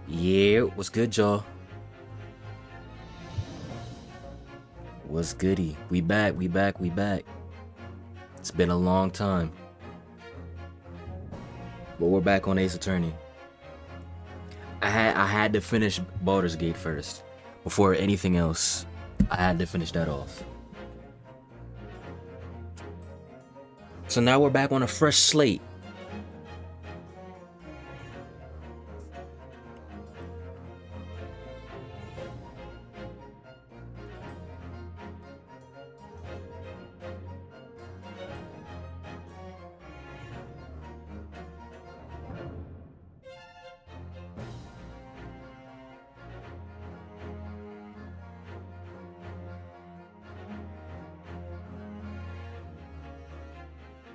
Yeah, what's good, y'all? What's goody? We back. It's been a long time. But we're back on Ace Attorney. I had to finish Baldur's Gate first. Before anything else. I had to finish that off. So now we're back on a fresh slate.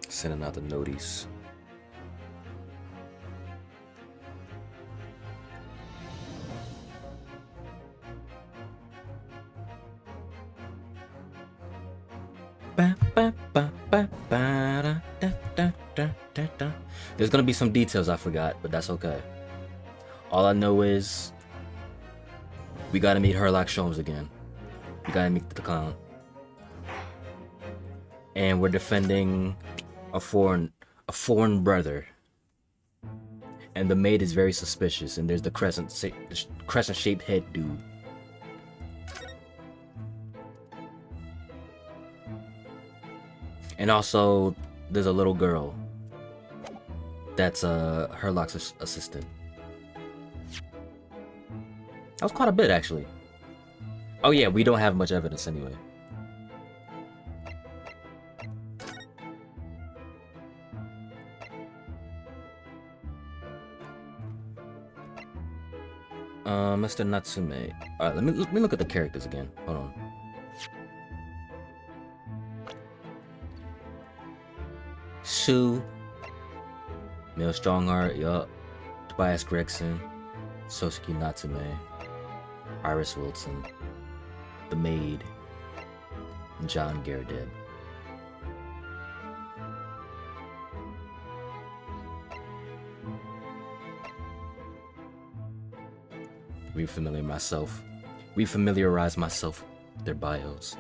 Sending out the notice. There's gonna be some details I forgot, but that's okay. All I know is we gotta meet Herlock Sholmes again. We gotta meet the clown. And we're defending a foreign brother. And the maid is very suspicious, and there's the crescent-shaped head dude. And also, there's a little girl that's Herlock's assistant. That was quite a bit, actually. Oh yeah, we don't have much evidence anyway. Mr. Natsume. Alright, let me look at the characters again. Hold on. Sue, Neil Strongheart, yup. Tobias Gregson, Sosuke Natsume, Iris Wilson, The Maid, and John Garrideb. Refamiliarize myself with their bios.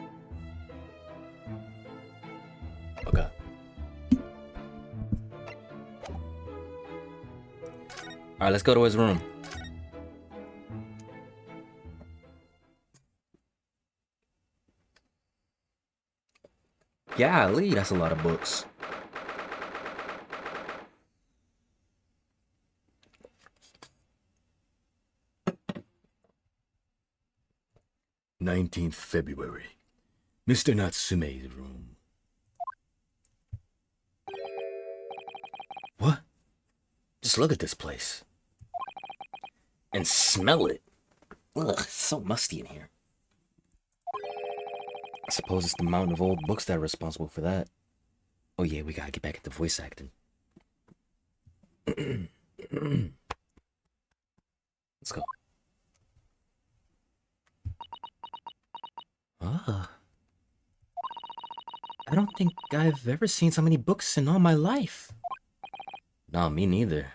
Okay. Alright, let's go to his room. Golly, that's a lot of books. February 19th, Mr. Natsume's room. What? Just look at this place. And smell it. Ugh, it's so musty in here. I suppose it's the mountain of old books that are responsible for that. Oh yeah, we gotta get back into voice acting. Let's go. Ah. I don't think I've ever seen so many books in all my life. No, me neither.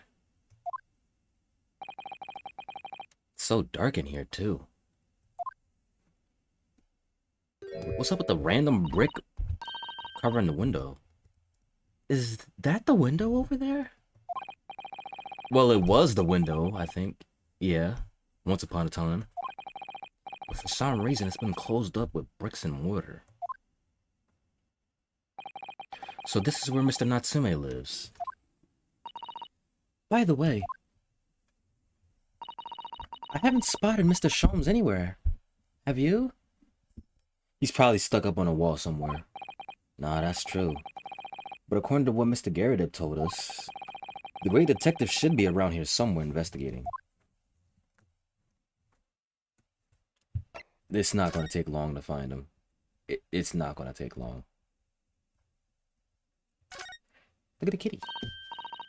It's so dark in here, too. What's up with the random brick covering the window? Is that the window over there? Well, it was the window, I think. Yeah, once upon a time. But for some reason, it's been closed up with bricks and mortar. So this is where Mr. Natsume lives. By the way, I haven't spotted Mr. Sholmes anywhere. Have you? He's probably stuck up on a wall somewhere. Nah, that's true. But according to what Mr. Garrett told us, the great detective should be around here somewhere investigating. It's not going to take long to find him. It's not going to take long. Look at the kitty.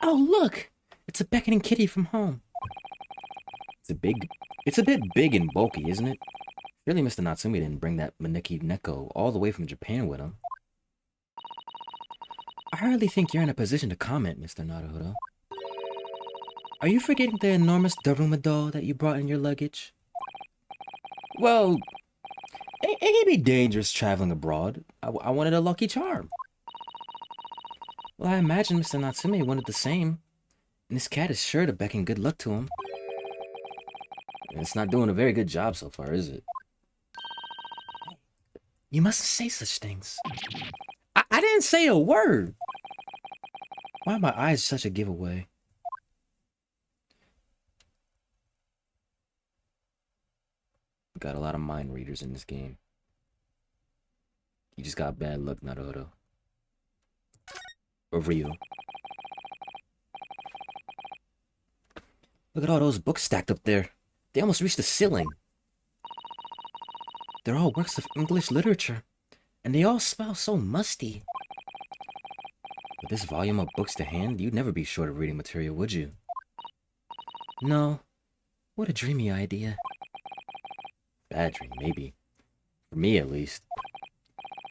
Oh, look! It's a beckoning kitty from home. It's a bit big and bulky, isn't it? Surely Mr. Natsumi didn't bring that Maneki Neko all the way from Japan with him. I hardly think you're in a position to comment, Mr. Naruhodo. Are you forgetting the enormous Daruma doll that you brought in your luggage? Well, it can be dangerous traveling abroad. I wanted a lucky charm. Well, I imagine Mr. Natsume wanted the same. And this cat is sure to beckon good luck to him. It's not doing a very good job so far, is it? You mustn't say such things. I didn't say a word. Why are my eyes such a giveaway? Got a lot of mind readers in this game. You just got bad luck, Naruto. Or Ryu. Look at all those books stacked up there. They almost reached the ceiling. They're all works of English literature, and they all smell so musty. With this volume of books to hand, you'd never be short of reading material, would you? No. What a dreamy idea. Bad dream, maybe. For me, at least.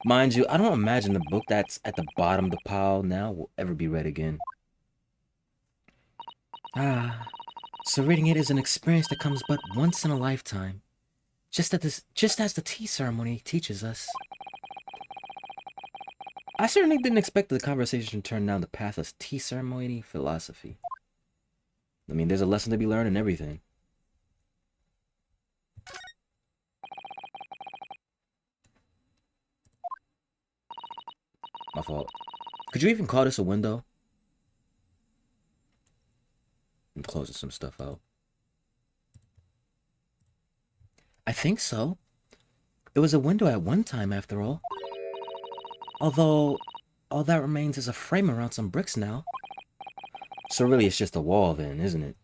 Mind you, I don't imagine the book that's at the bottom of the pile now will ever be read again. Ah, so reading it is an experience that comes but once in a lifetime. Just as the tea ceremony teaches us. I certainly didn't expect the conversation to turn down the path of tea ceremony philosophy. I mean, there's a lesson to be learned in everything. My fault. Could you even call this a window? I'm closing some stuff out. I think so. It was a window at one time, after all. Although, all that remains is a frame around some bricks now. So really it's just a wall then, isn't it?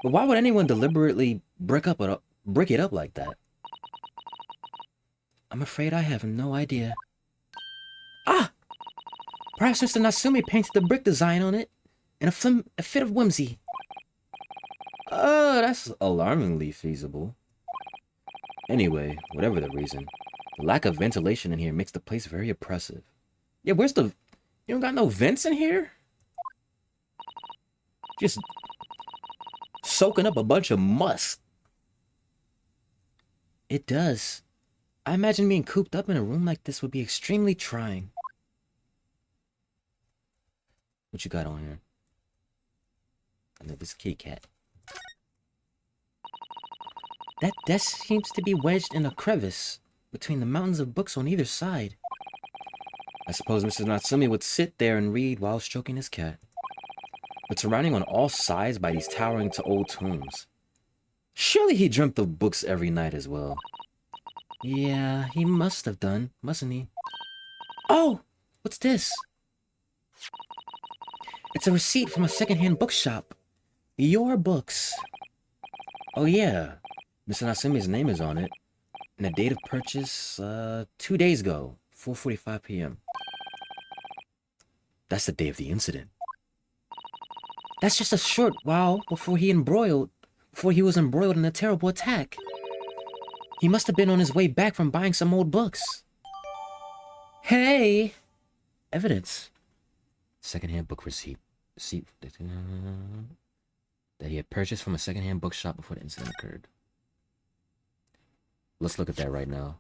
But why would anyone deliberately brick it up like that? I'm afraid I have no idea. Ah! Perhaps Mr. Natsumi painted the brick design on it in a fit of whimsy. That's alarmingly feasible. Anyway, whatever the reason, the lack of ventilation in here makes the place very oppressive. Yeah, where's the... You don't got no vents in here? Just soaking up a bunch of musk. It does. I imagine being cooped up in a room like this would be extremely trying. What you got on here? I know this kitty cat. That desk seems to be wedged in a crevice between the mountains of books on either side. I suppose Mr. Natsumi would sit there and read while stroking his cat. But surrounding on all sides by these towering old tombs. Surely he dreamt of books every night as well. Yeah, he must have done, mustn't he? Oh! What's this? It's a receipt from a secondhand bookshop. Your books. Oh yeah. Mr. Natsumi's name is on it. And the date of purchase, 2 days ago, 4:45 p.m. That's the day of the incident. That's just a short while before he was embroiled in a terrible attack. He must have been on his way back from buying some old books. Hey! Evidence. Secondhand book receipt. That he had purchased from a secondhand bookshop before the incident occurred. Let's look at that right now.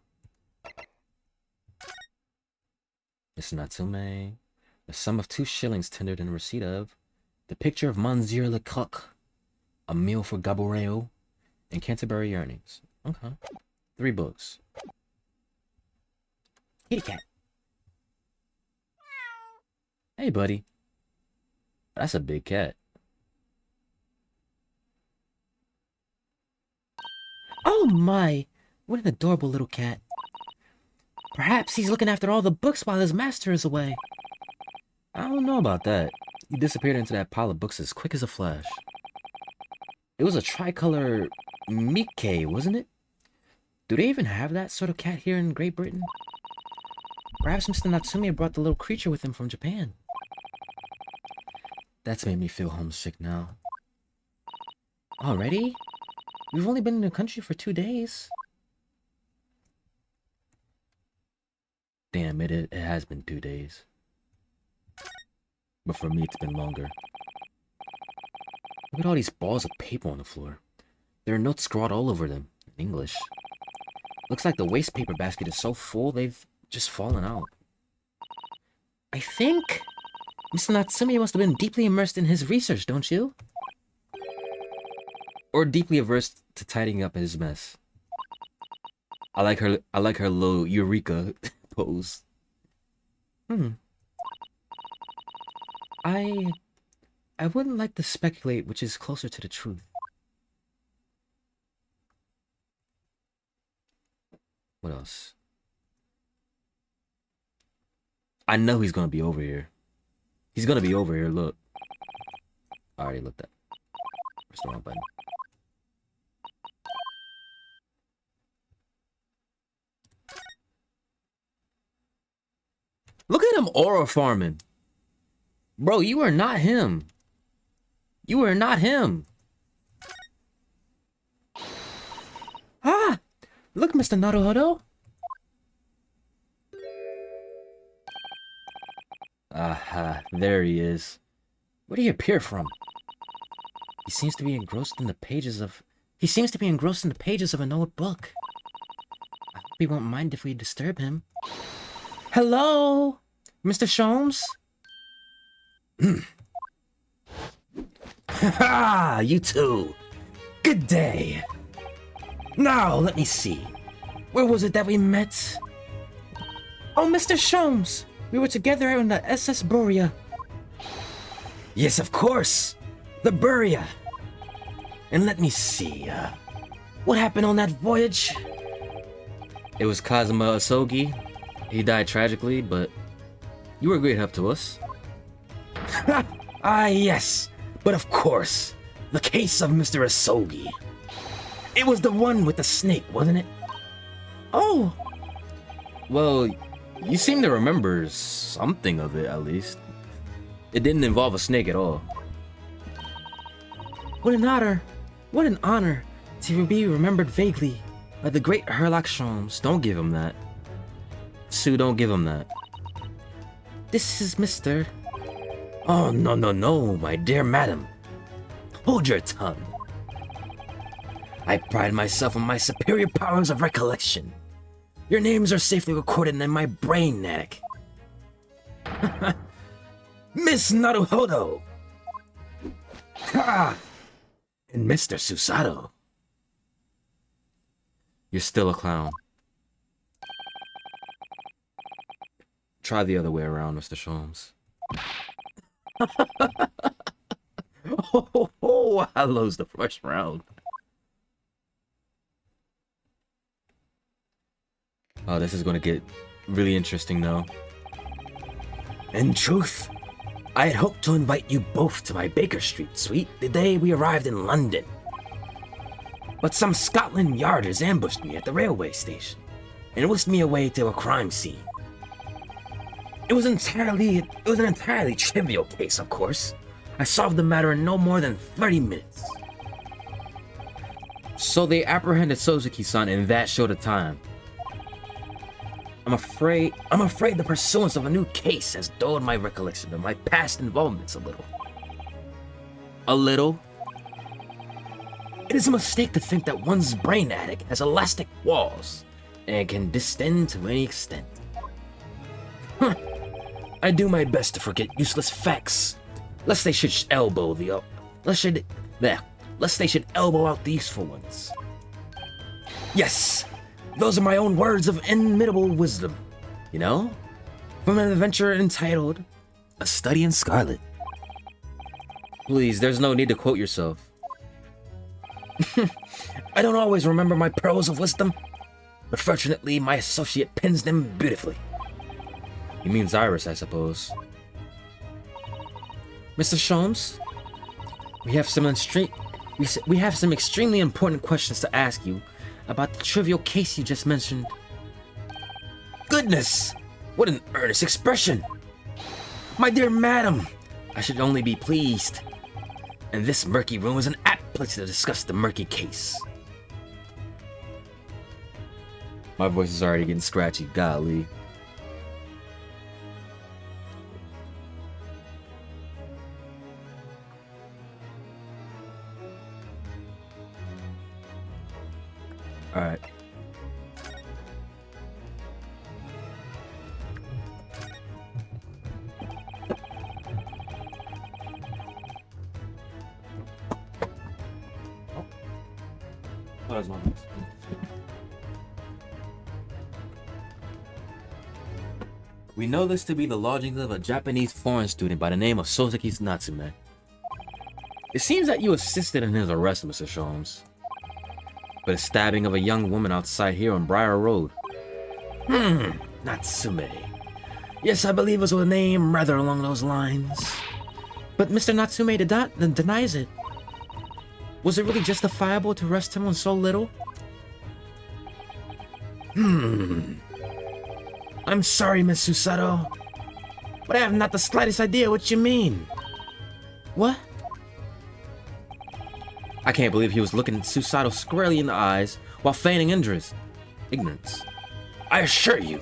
Mr. Natsume. The sum of 2 shillings tendered in receipt of. The picture of Monsieur Lecoq. A meal for Gaboreo. And Canterbury Earnings. Okay. 3 books. Kitty cat. Hey, buddy. That's a big cat. Oh my! What an adorable little cat. Perhaps he's looking after all the books while his master is away. I don't know about that. He disappeared into that pile of books as quick as a flash. It was a tricolor Mickey, wasn't it? Do they even have that sort of cat here in Great Britain? Perhaps Mr. Natsume brought the little creature with him from Japan. That's made me feel homesick now. Already? We've only been in the country for 2 days. Damn, it has been 2 days. But for me, it's been longer. Look at all these balls of paper on the floor. There are notes scrawled all over them, in English. Looks like the waste paper basket is so full they've just fallen out. I think Mr. Natsume must have been deeply immersed in his research, don't you? Or deeply averse to tidying up his mess. I like her little eureka pose. I wouldn't like to speculate which is closer to the truth. What else? I know he's gonna be over here. He's gonna be over here, look. I already looked at. Press the wrong button. Look at him aura farming. Bro, you are not him. You are not him. Ah! Look, Mr. Naruhodo. Aha, there he is. Where did he appear from? He seems to be engrossed in the pages of an old book. I hope he won't mind if we disturb him. Hello, Mr. Sholmes? Ha! You two! Good day! Now, let me see. Where was it that we met? Oh, Mr. Sholmes! We were together on the SS Buria. Yes, of course! The Buria! And let me see, what happened on that voyage? It was Kazuma Asogi. He died tragically, but you were a great help to us. Ah, yes. But of course, the case of Mr. Asogi. It was the one with the snake, wasn't it? Oh! Well, you seem to remember something of it, at least. It didn't involve a snake at all. What an honor to be remembered vaguely by the great Herlock Sholmes. Don't give him that. Sue, don't give him that. This is Mr. Oh, no, my dear madam. Hold your tongue. I pride myself on my superior powers of recollection. Your names are safely recorded in my brain, Nanek. Miss Naruhodo! Ha! And Mr. Susato. You're still a clown. Try the other way around, Mr. Sholmes. I lost the first round. Oh, this is gonna get really interesting now. In truth, I had hoped to invite you both to my Baker Street suite the day we arrived in London. But some Scotland Yarders ambushed me at the railway station and whisked me away to a crime scene. It was an entirely trivial case, of course. I solved the matter in no more than 30 minutes. So they apprehended Suzuki-san in that short a time. I'm afraid the pursuance of a new case has dulled my recollection of my past involvements a little. A little? It is a mistake to think that one's brain attic has elastic walls and can distend to any extent. Huh. I do my best to forget useless facts, lest they should elbow out the useful ones. Yes, those are my own words of inimitable wisdom, you know? From an adventure entitled A Study in Scarlet. Please, there's no need to quote yourself. I don't always remember my pearls of wisdom. but fortunately my associate pens them beautifully. He means Iris, I suppose. Mr. Sholmes, we have some extremely important questions to ask you about the trivial case you just mentioned. Goodness! What an earnest expression! My dear madam, I should only be pleased. And this murky room is an apt place to discuss the murky case. My voice is already getting scratchy, golly. Alright. We know this to be the lodgings of a Japanese foreign student by the name of Soseki Natsume. It seems that you assisted in his arrest, Mr. Sholmes. But a stabbing of a young woman outside here on Briar Road. Natsume. Yes, I believe it was a name rather along those lines. But Mr. Natsume denies it. Was it really justifiable to arrest him on so little? I'm sorry, Miss Susato, but I have not the slightest idea what you mean. What? I can't believe he was looking Susato squarely in the eyes while feigning ignorance. I assure you,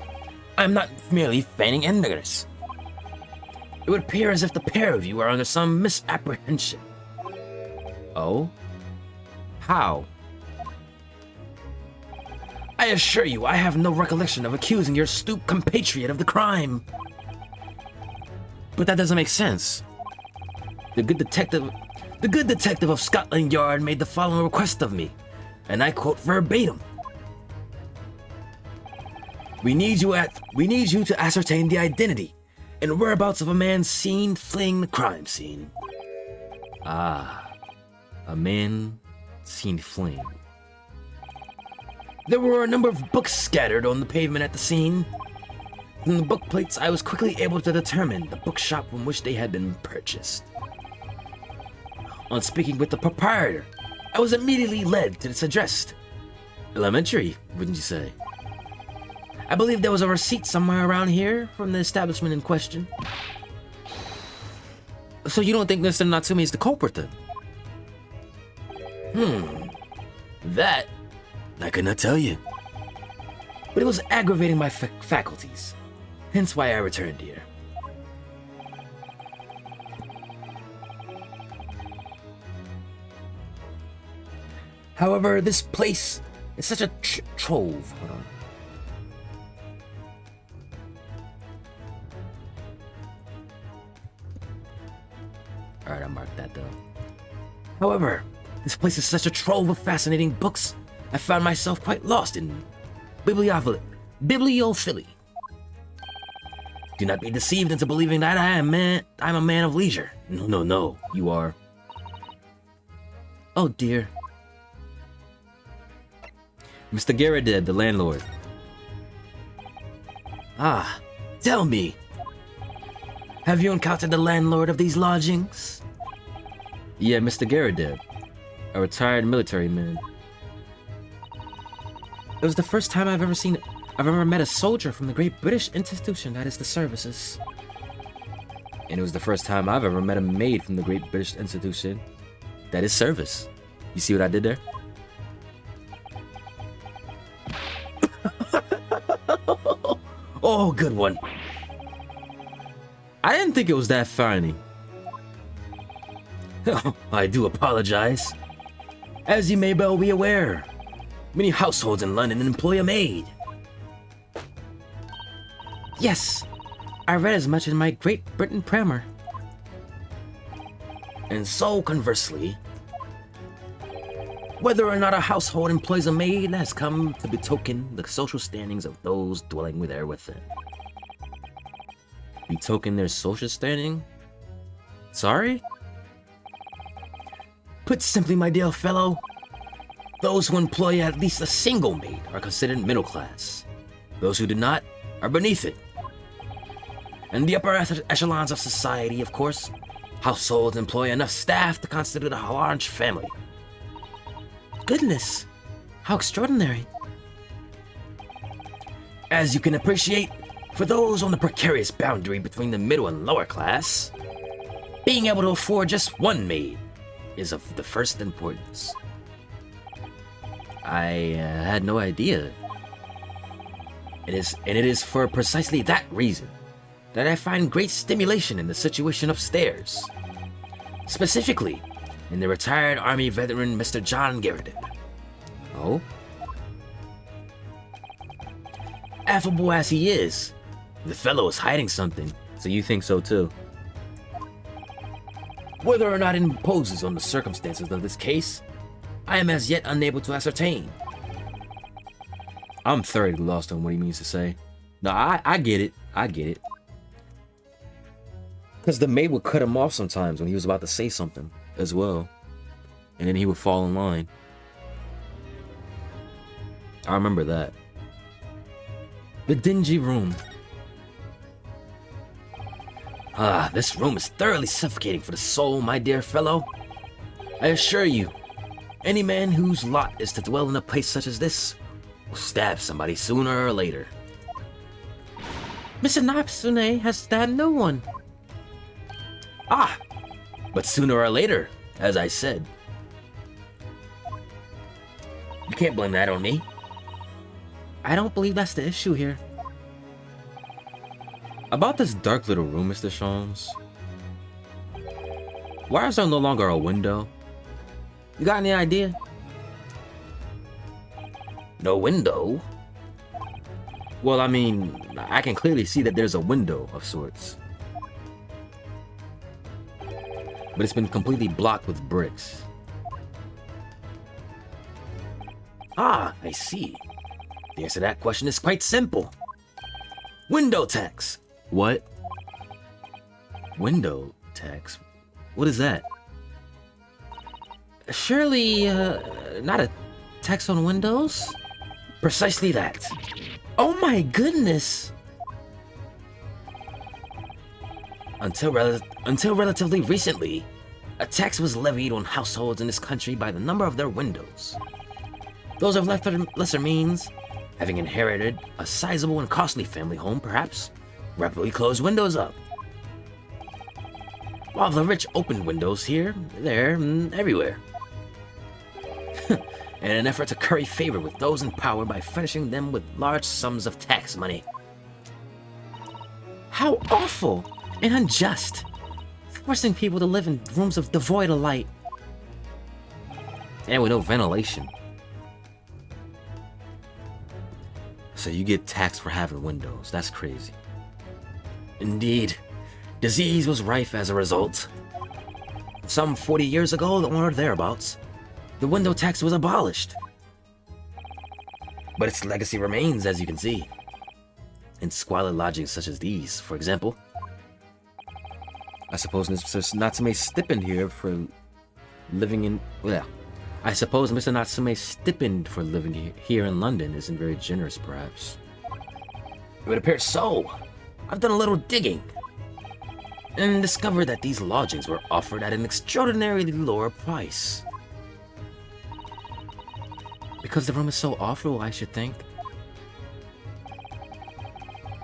I'm not merely feigning ignorance. It would appear as if the pair of you are under some misapprehension. Oh? How? I assure you, I have no recollection of accusing your stooped compatriot of the crime. But that doesn't make sense. The good detective of Scotland Yard made the following request of me, and I quote verbatim. We need you to ascertain the identity and whereabouts of a man seen fleeing the crime scene. Ah, a man seen fleeing. There were a number of books scattered on the pavement at the scene. From the book plates, I was quickly able to determine the bookshop from which they had been purchased. On speaking with the proprietor, I was immediately led to this address. Elementary, wouldn't you say? I believe there was a receipt somewhere around here from the establishment in question. So you don't think Mr. Natsume is the culprit then? That I could not tell you. But it was aggravating my faculties, hence why I returned here. However, this place is such a trove. Hold on. Alright, I marked that though. However, this place is such a trove of fascinating books, I found myself quite lost in bibliophily. Do not be deceived into believing that I'm a man of leisure. No, you are. Oh dear. Mr. Garrideb, the landlord. Ah, tell me. Have you encountered the landlord of these lodgings? Yeah, Mr. Garrideb, a retired military man. It was the first time I've ever met a soldier from the Great British Institution, that is the services. And it was the first time I've ever met a maid from the Great British Institution, that is service. You see what I did there? Oh, good one. I didn't think it was that funny. I do apologize. As you may well be aware, many households in London employ a maid. Yes, I read as much in my Great Britain Primer. And so, conversely, whether or not a household employs a maid has come to betoken the social standings of those dwelling there within. Betoken their social standing? Sorry? Put simply, my dear fellow, Those who employ at least a single maid are considered middle class. Those who do not are beneath it. And the upper echelons of society, of course, households employ enough staff to constitute a large family. Goodness, how extraordinary. As you can appreciate, for those on the precarious boundary between the middle and lower class, being able to afford just one maid is of the first importance. I had no idea. It is for precisely that reason that I find great stimulation in the situation upstairs. Specifically, in the retired Army veteran Mr. John Garrett. Oh? Affable as he is, the fellow is hiding something. So you think so too? Whether or not it imposes on the circumstances of this case, I am as yet unable to ascertain. I'm thoroughly lost on what he means to say. No, I get it. I get it. Because the maid would cut him off sometimes when he was about to say something as well. And then he would fall in line. I remember that. The dingy room. Ah, this room is thoroughly suffocating for the soul, my dear fellow. I assure you, any man whose lot is to dwell in a place such as this will stab somebody sooner or later. Mr. Natsume has stabbed no one. Ah, but sooner or later, as I said. You can't blame that on me. I don't believe that's the issue here. About this dark little room, Mr. Sholmes. Why is there no longer a window? You got any idea? No window? Well, I mean, I can clearly see that there's a window of sorts. But it's been completely blocked with bricks. Ah, I see. The answer to that question is quite simple. Window tax. What? Window tax? What is that? Surely, not a tax on windows? Precisely that. Oh my goodness! Until relatively recently, a tax was levied on households in this country by the number of their windows. Those of lesser means, having inherited a sizable and costly family home perhaps, rapidly closed windows up. While the rich opened windows here, there, and everywhere. In an effort to curry favor with those in power by furnishing them with large sums of tax money. How awful and unjust! Forcing people to live in rooms devoid of light. And with no ventilation. So you get taxed for having windows. That's crazy. Indeed, disease was rife as a result. Some 40 years ago, or thereabouts, the window tax was abolished. But its legacy remains, as you can see. In squalid lodgings such as these, for example. I suppose Mr. Natsume's stipend here for living in... Well, I suppose Mr. Natsume's stipend for living here in London isn't very generous, perhaps. It would appear so. I've done a little digging. And discovered that these lodgings were offered at an extraordinarily lower price. Because the room is so awful, I should think.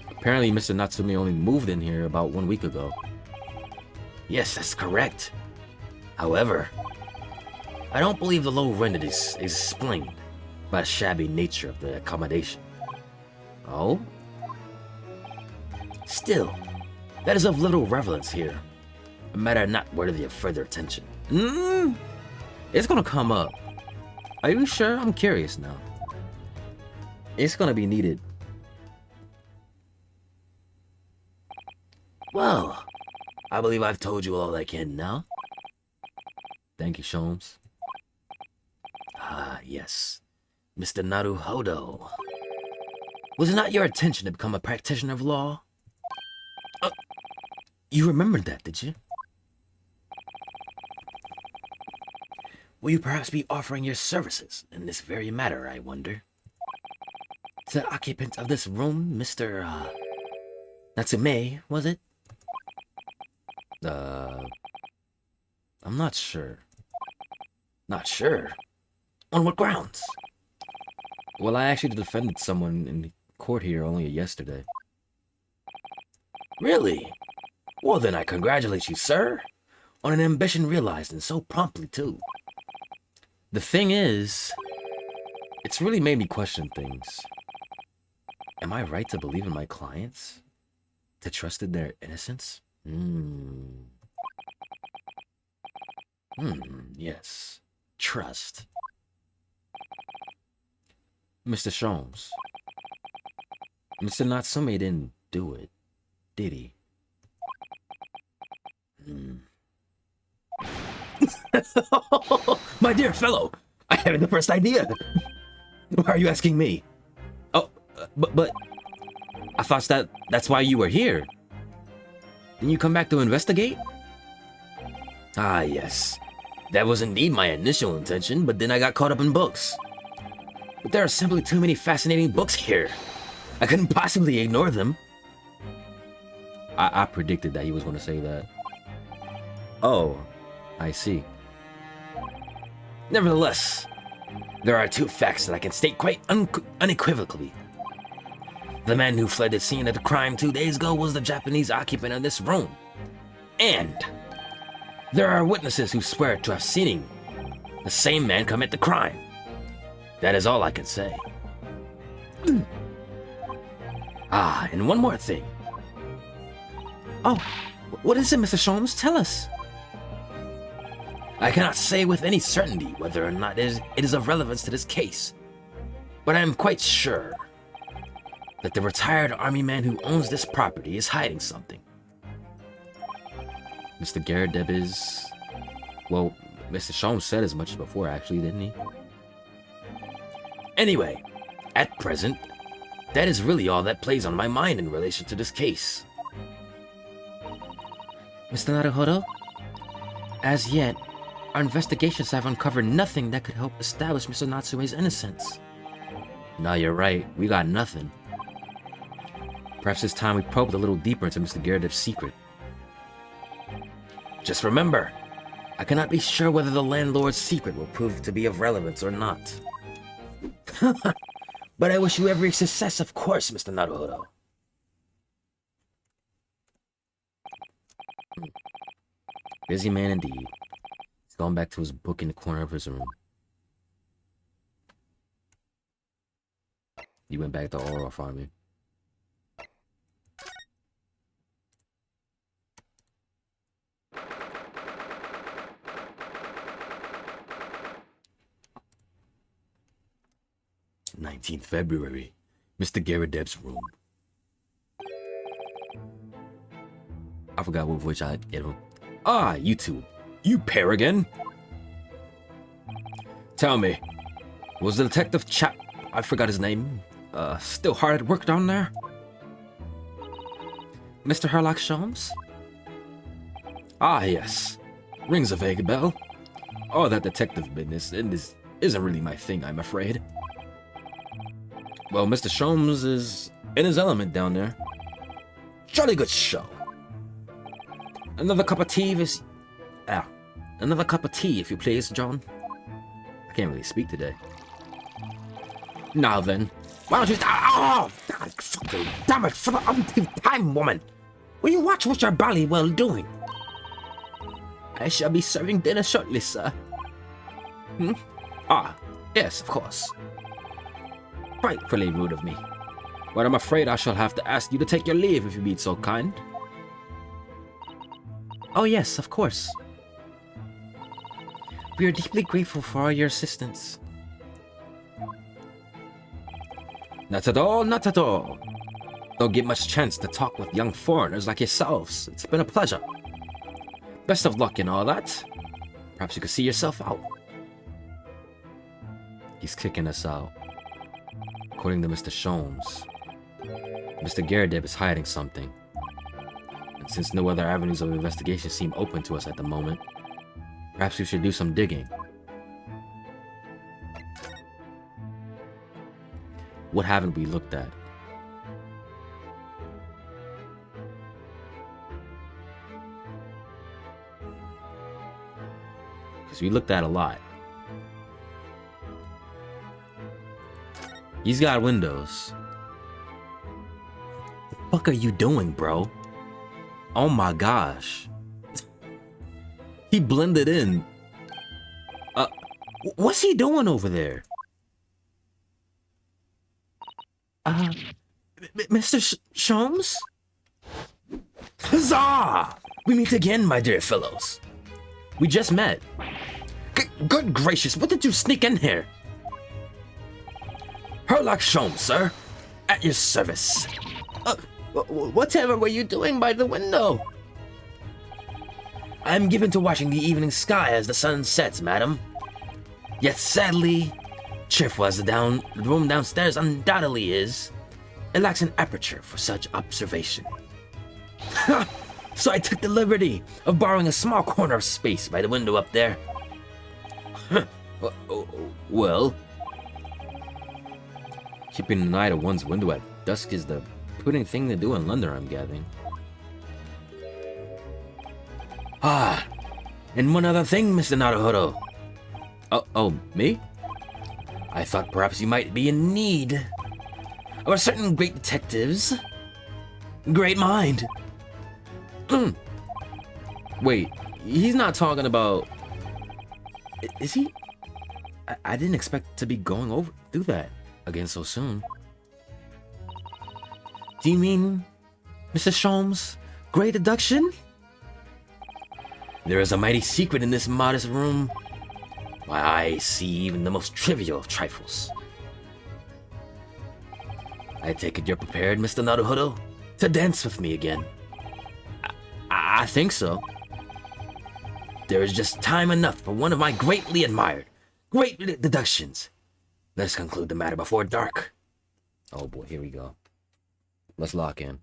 Apparently, Mr. Natsume only moved in here about 1 week ago. Yes, that's correct. However, I don't believe the low rent is explained by the shabby nature of the accommodation. Oh? Still, that is of little relevance here. A matter not worthy of further attention. It's gonna come up. Are you sure? I'm curious now. It's gonna be needed. Well, I believe I've told you all I can now. Thank you, Sholmes. Ah, yes. Mr. Naruhodo. Was it not your intention to become a practitioner of law? You remembered that, did you? Will you perhaps be offering your services in this very matter, I wonder? The occupant of this room, Mr. Natsume, was it? I'm not sure. Not sure. On what grounds? Well, I actually defended someone in court here only yesterday. Really? Well, then I congratulate you, sir, on an ambition realized, and so promptly, too. The thing is, it's really made me question things. Am I right to believe in my clients? To trust in their innocence? Yes. Trust. Mr. Sholmes. Mr. Natsume didn't do it, did he? My dear fellow, I haven't the first idea. Why are you asking me? Oh, but I thought that's why you were here. Didn't you come back to investigate? Ah, yes. That was indeed my initial intention, but then I got caught up in books. But there are simply too many fascinating books here. I couldn't possibly ignore them. I predicted that he was going to say that. Oh, I see. Nevertheless, there are two facts that I can state quite unequivocally. The man who fled the scene of the crime 2 days ago was the Japanese occupant of this room. And there are witnesses who swear to have seen the same man commit the crime. That is all I can say. Ah, and one more thing. Oh, what is it, Mr. Sholmes? Tell us. I cannot say with any certainty whether or not it is of relevance to this case, but I am quite sure that the retired army man who owns this property is hiding something. Mr. Garrett is... Well, Mr. Sholmes said as much before, actually, didn't he? Anyway, at present, that is really all that plays on my mind in relation to this case. Mr. Naruhodo, as yet, our investigations have uncovered nothing that could help establish Mr. Natsume's innocence. No, you're right. We got nothing. Perhaps it's time we probed a little deeper into Mr. Garrett's secret. Just remember, I cannot be sure whether the landlord's secret will prove to be of relevance or not. But I wish you every success, of course, Mr. Naruhodo. Busy man indeed. He's gone back to his book in the corner of his room. He went back to oral farming. February, Mr. Garrett's room. I forgot what voice I gave him. Ah, you two. You pair again? Tell me, was the detective chap, I forgot his name, still hard at work down there? Mr. Herlock Sholmes? Ah, yes. Rings a vague bell. All that detective business isn't really my thing, I'm afraid. Well, Mr. Sholmes is in his element down there. Jolly good show. Another cup of tea Another cup of tea, if you please, John. I can't really speak today. Now then, why don't you... Oh, God, fucking damn it, for the umpteenth time, woman. Will you watch what you're bally well doing? I shall be serving dinner shortly, sir. Ah, yes, of course. Frightfully rude of me. But I'm afraid I shall have to ask you to take your leave if you be so kind. Oh yes, of course. We are deeply grateful for all your assistance. Not at all, not at all. Don't get much chance to talk with young foreigners like yourselves. It's been a pleasure. Best of luck in all that. Perhaps you could see yourself out. He's kicking us out. According to Mr. Sholmes, Mr. Garrett is hiding something. And since no other avenues of investigation seem open to us at the moment, perhaps we should do some digging. What haven't we looked at? Because we looked at a lot. He's got windows. The fuck are you doing, bro? Oh my gosh. He blended in. What's he doing over there? Mr. Sholmes? Huzzah! We meet again, my dear fellows. We just met. Good gracious, what did you sneak in here? Herlock Sholmes, sir. At your service. Whatever were you doing by the window? I'm given to watching the evening sky as the sun sets, madam. Yet sadly, cheerful as the room downstairs undoubtedly is, it lacks an aperture for such observation. So I took the liberty of borrowing a small corner of space by the window up there. Well, keeping an eye to one's window at dusk is the prudent thing to do in London, I'm gathering. Ah, and one other thing, Mr. Naruhodo. Oh, me? I thought perhaps you might be in need of a certain great detective's great mind. Wait, he's not talking about... Is he? I didn't expect to be going through that again so soon. Do you mean, Mr. Sholmes, great deduction? There is a mighty secret in this modest room. My eyes see even the most trivial of trifles. I take it you're prepared, Mr. Naruhodo, to dance with me again. I think so. There is just time enough for one of my greatly admired, great deductions. Let's conclude the matter before dark. Oh boy, here we go. Let's lock in.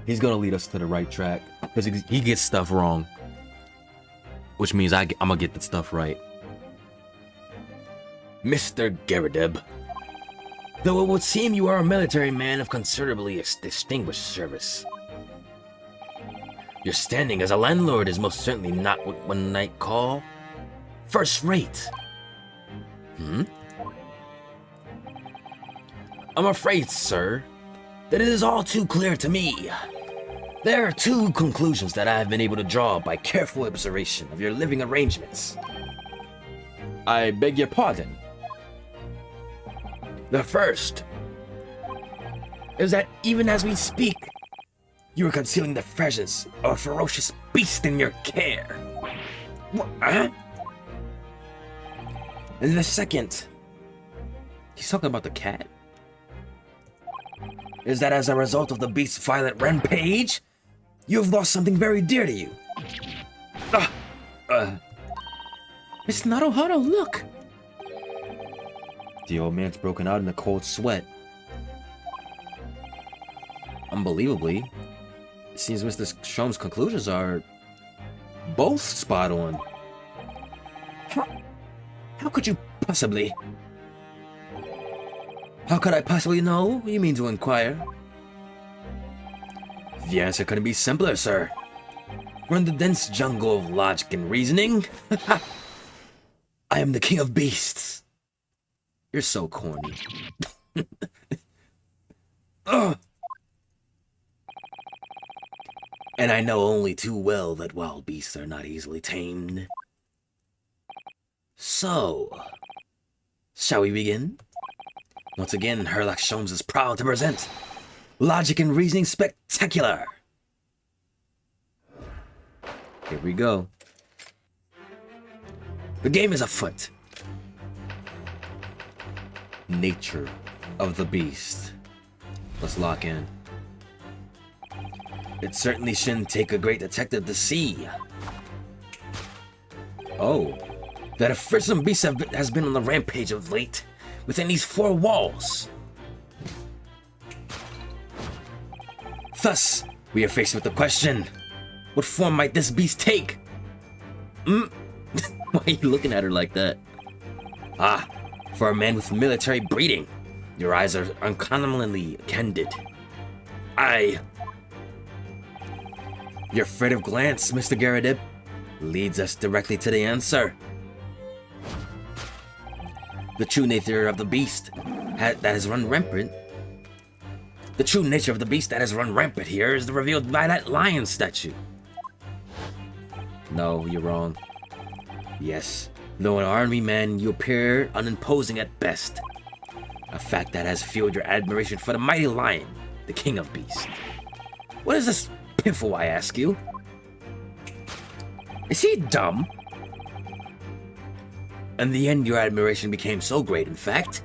He's gonna lead us to the right track because he gets stuff wrong, which means I'm gonna get the stuff right. Mr. Garrideb, though it would seem you are a military man of considerably distinguished service, your standing as a landlord is most certainly not what one might call first rate. I'm afraid, sir, that it is all too clear to me. There are two conclusions that I have been able to draw by careful observation of your living arrangements. I beg your pardon. The first is that even as we speak, you are concealing the presence of a ferocious beast in your care. Huh? And the second, He's talking about the cat? is that as a result of the beast's violent rampage, you have lost something very dear to you. It's Naruhodo, look! The old man's broken out in a cold sweat. Unbelievably, it seems Mr. Sholmes' conclusions are both spot on. How could you possibly? How could I possibly know? You mean to inquire? The answer couldn't be simpler, sir. We're in the dense jungle of logic and reasoning. I am the king of beasts. You're so corny. And I know only too well that wild beasts are not easily tamed. So, shall we begin? Once again, Herlock Sholmes is proud to present Logic and Reasoning Spectacular. Here we go. The game is afoot. Nature of the beast. Let's lock in. It certainly shouldn't take a great detective to see. Oh. That a fearsome beast has been on the rampage of late within these four walls. Thus, we are faced with the question, What form might this beast take? Why are you looking at her like that? Ah, for a man with military breeding, your eyes are uncommonly candid. Your furtive glance, Mr. Garrideb, leads us directly to the answer. The true nature of the beast that has run rampant. The true nature of the beast that has run rampant here is revealed by that lion statue. No, you're wrong. Yes, though an army man, you appear unimposing at best. A fact that has fueled your admiration for the mighty lion, the king of beasts. What is this piffle, I ask you? Is he dumb? In the end, your admiration became so great, in fact,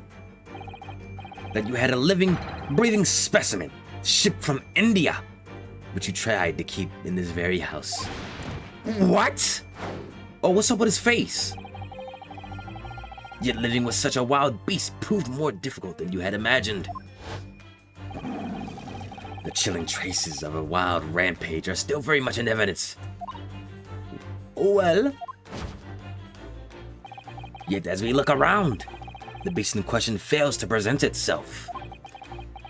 that you had a living, breathing specimen shipped from India, which you tried to keep in this very house. What? Oh, what's up with his face? Yet living with such a wild beast proved more difficult than you had imagined. The chilling traces of a wild rampage are still very much in evidence. Well? Yet as we look around, the beast in question fails to present itself.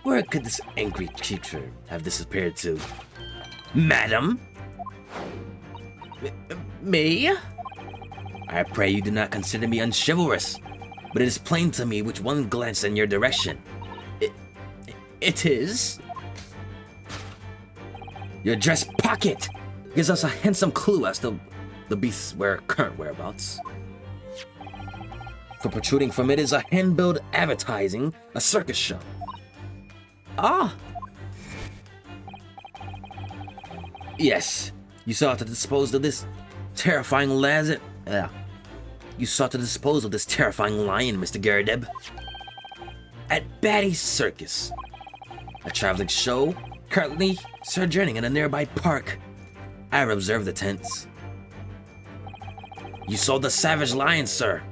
Where could this angry creature have disappeared to? Madam? Me? I pray you do not consider me unchivalrous, but it is plain to me with one glance in your direction. It is? Your dress pocket gives us a handsome clue as to the beast's current whereabouts. For protruding from it is a handbill advertising a circus show. Ah! Yes, you sought to dispose of this terrifying You sought to dispose of this terrifying lion, Mr. Garrideb. At Batty's Circus, a traveling show currently sojourning in a nearby park. I have observed the tents. You sold the savage lion, sir,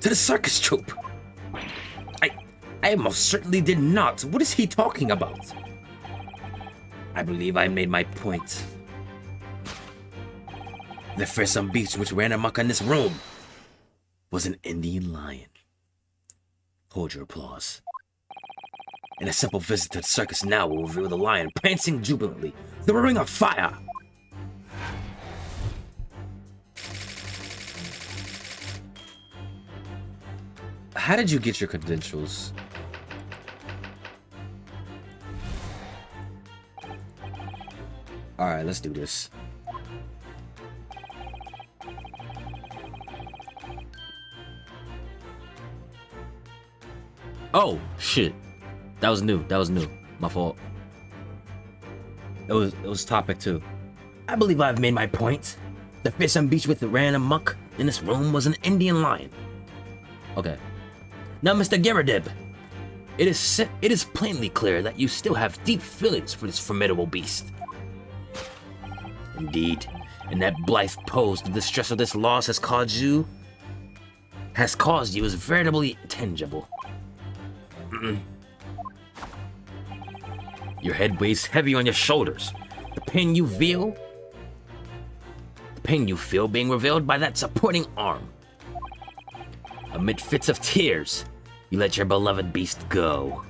to the circus troupe. I most certainly did not. What is he talking about? I believe I made my point. The fearsome beast which ran amok in this room was an Indian lion. Hold your applause. And a simple visit to the circus now will reveal the lion prancing jubilantly through a ring of fire. How did you get your credentials? Alright, let's do this. Oh, shit. That was new. My fault. It was topic 2. I believe I've made my point. The fearsome beast which ran amok in this room was an Indian lion. Okay. Now, Mr. Garrideb, it is plainly clear that you still have deep feelings for this formidable beast. Indeed, in that blithe pose, the distress of this loss has caused you is veritably tangible. Your head weighs heavy on your shoulders. The pain you feel being revealed by that supporting arm. Amid fits of tears, you let your beloved beast go.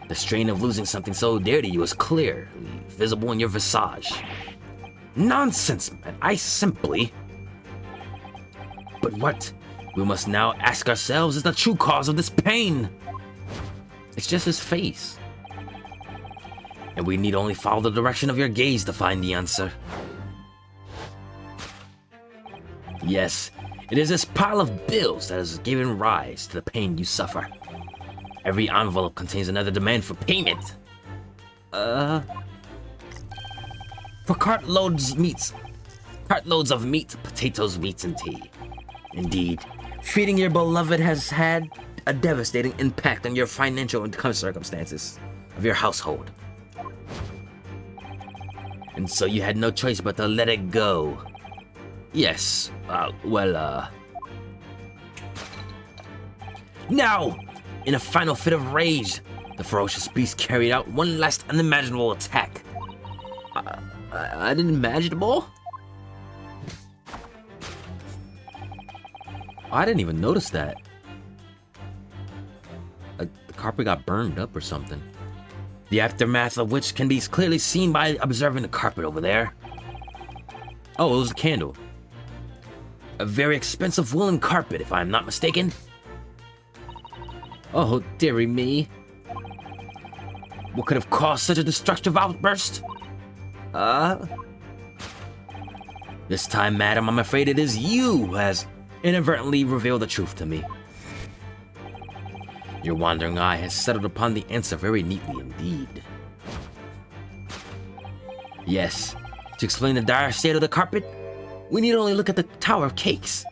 The strain of losing something so dear to you is clearly visible in your visage. Nonsense, man. But what we must now ask ourselves is the true cause of this pain. It's just his face. And we need only follow the direction of your gaze to find the answer. Yes, it is this pile of bills that has given rise to the pain you suffer. Every envelope contains another demand for payment. For cartloads of meat, potatoes, wheat, and tea. Indeed, feeding your beloved has had a devastating impact on your financial income circumstances of your household. And so you had no choice but to let it go. Yes, Now, in a final fit of rage, the ferocious beast carried out one last unimaginable attack. I didn't imagine them all. I didn't even notice that. Like, the carpet got burned up or something. The aftermath of which can be clearly seen by observing the carpet over there. Oh, it was a candle. A very expensive woolen carpet, if I'm not mistaken. Oh, dearie me. What could have caused such a destructive outburst? This time, madam, I'm afraid it is you who has inadvertently revealed the truth to me. Your wandering eye has settled upon the answer very neatly indeed. Yes, to explain the dire state of the carpet, we need only look at the Tower of Cakes.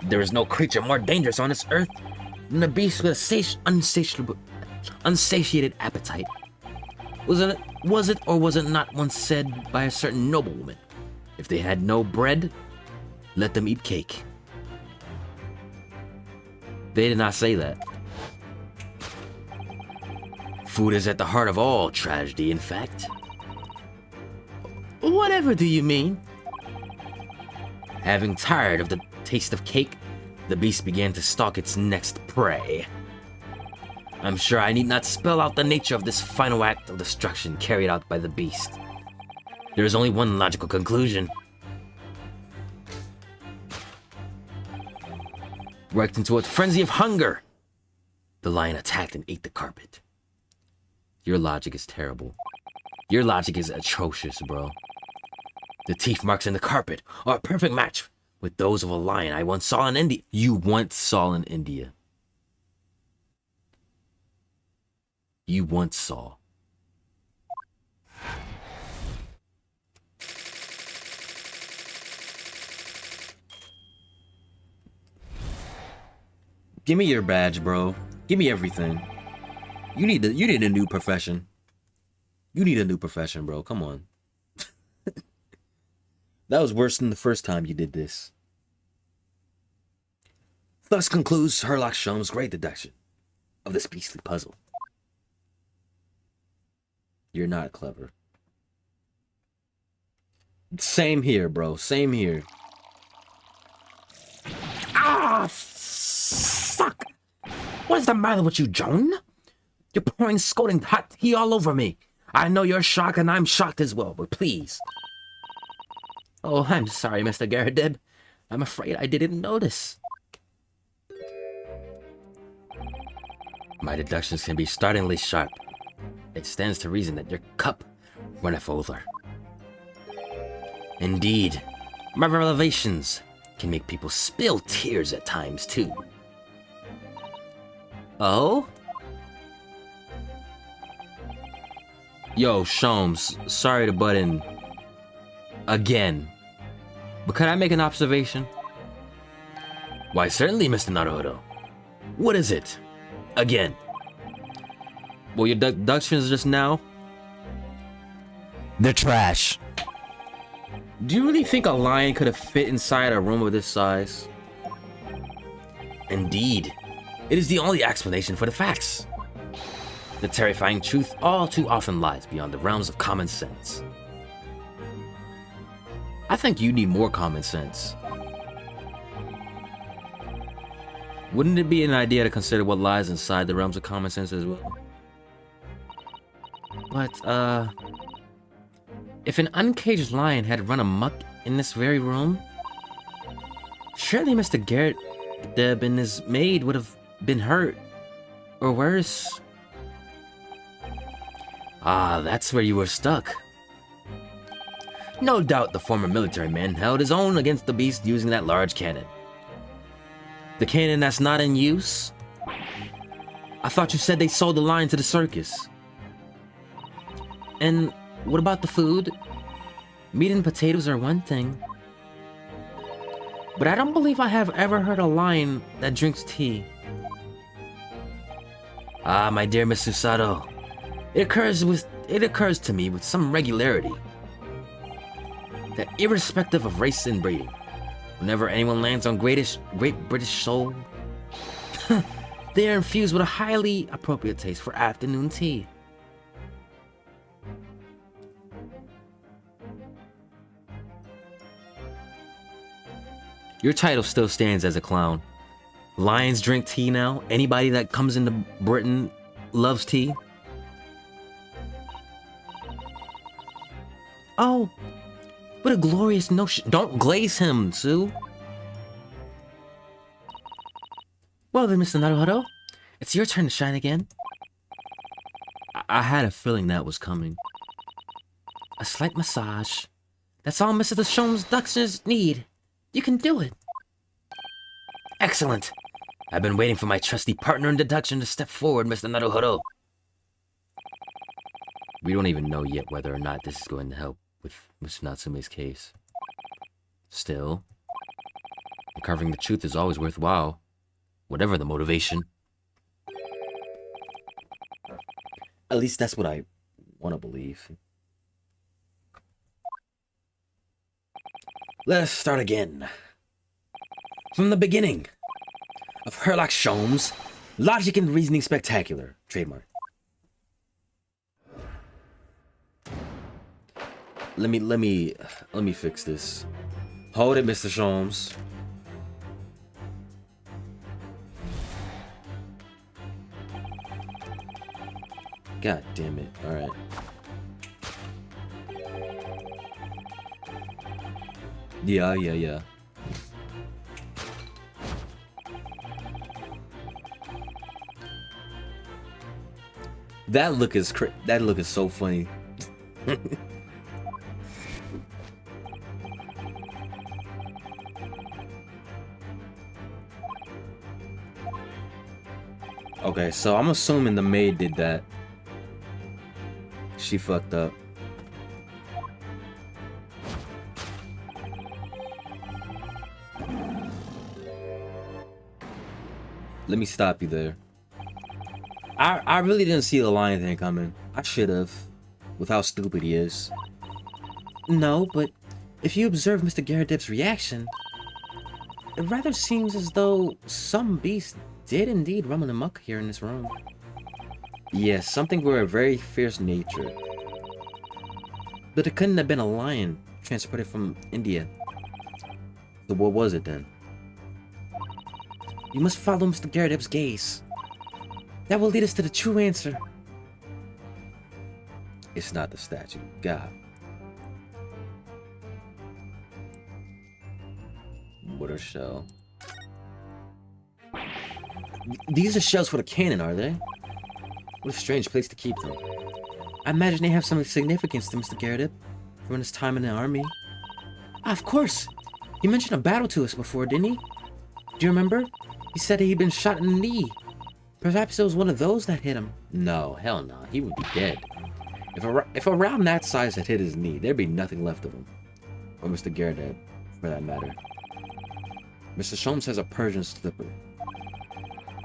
There is no creature more dangerous on this earth than a beast with a unsatiated appetite. Was it or was it not once said by a certain noblewoman, if they had no bread, let them eat cake? They did not say that. Food is at the heart of all tragedy, in fact. Whatever do you mean? Having tired of the taste of cake, the beast began to stalk its next prey. I'm sure I need not spell out the nature of this final act of destruction carried out by the beast. There is only one logical conclusion. Worked into a frenzy of hunger, the lion attacked and ate the carpet. Your logic is terrible. Your logic is atrocious, bro. The teeth marks in the carpet are a perfect match with those of a lion I once saw in India. You once saw in India. You once saw. Give me your badge, bro. Give me everything. You need a new profession. You need a new profession, bro. Come on. That was worse than the first time you did this. Thus concludes Herlock Sholmes' great deduction of this beastly puzzle. You're not clever. Same here, bro. Same here. Ah, fuck! What is the matter with you, Joan? You're pouring scalding hot tea all over me. I know you're shocked and I'm shocked as well, but please. Oh, I'm sorry, Mr. Garrideb. I'm afraid I didn't notice. My deductions can be startlingly sharp. It stands to reason that your cup runneth over. Indeed, my revelations can make people spill tears at times, too. Oh? Yo, Sholmes, sorry to butt in again, but can I make an observation? Why, certainly, Mr. Naruhodo. What is it? Again. Well, your deductions just now? They're trash. Do you really think a lion could have fit inside a room of this size? Indeed. It is the only explanation for the facts. The terrifying truth all too often lies beyond the realms of common sense. I think you need more common sense. Wouldn't it be an idea to consider what lies inside the realms of common sense as well? But, if an uncaged lion had run amok in this very room, surely Mr. Garrideb and his maid would have been hurt, or worse. Ah, that's where you were stuck. No doubt the former military man held his own against the beast using that large cannon. The cannon that's not in use? I thought you said they sold the lion to the circus. And what about the food? Meat and potatoes are one thing. But I don't believe I have ever heard a lion that drinks tea. Ah, my dear Miss Susato, it occurs to me with some regularity that irrespective of race and breeding, whenever anyone lands on Great British Soul, they are infused with a highly appropriate taste for afternoon tea. Your title still stands as a clown. Lions drink tea now. Anybody that comes into Britain loves tea. Oh, what a glorious notion. Don't glaze him, Sue. Well then, Mr. Naruhodo, it's your turn to shine again. I had a feeling that was coming. A slight massage. That's all Mr. Shome's Duxters need. You can do it. Excellent. I've been waiting for my trusty partner in deduction to step forward, Mr. Naruhodo. We don't even know yet whether or not this is going to help with Mr. Natsume's case. Still, uncovering the truth is always worthwhile, whatever the motivation. At least that's what I want to believe. Let us start again. From the beginning of Herlock Sholmes, Logic and Reasoning Spectacular. Trademark. Let me fix this. Hold it, Mr. Sholmes. God damn it. All right. Yeah. That look is so funny. Okay, so I'm assuming the maid did that. She fucked up. Let me stop you there. I really didn't see the lion thing coming. I should have, with how stupid he is. No, but if you observe Mr. Garradip's reaction, it rather seems as though some beast did indeed run amok here in this room. Yes, something with a very fierce nature. But it couldn't have been a lion transported from India. So what was it then? You must follow Mr. Garradip's gaze. That will lead us to the true answer. It's not the statue. God. What a shell. These are shells for the cannon, are they? What a strange place to keep them. I imagine they have some significance to Mr. Garradip from his time in the army. Ah, of course! He mentioned a battle to us before, didn't he? Do you remember? He said he'd been shot in the knee. Perhaps it was one of those that hit him. No, hell no. He would be dead. If a round that size had hit his knee, there'd be nothing left of him. Or Mr. Garradip, for that matter. Mr. Sholmes has a Persian slipper.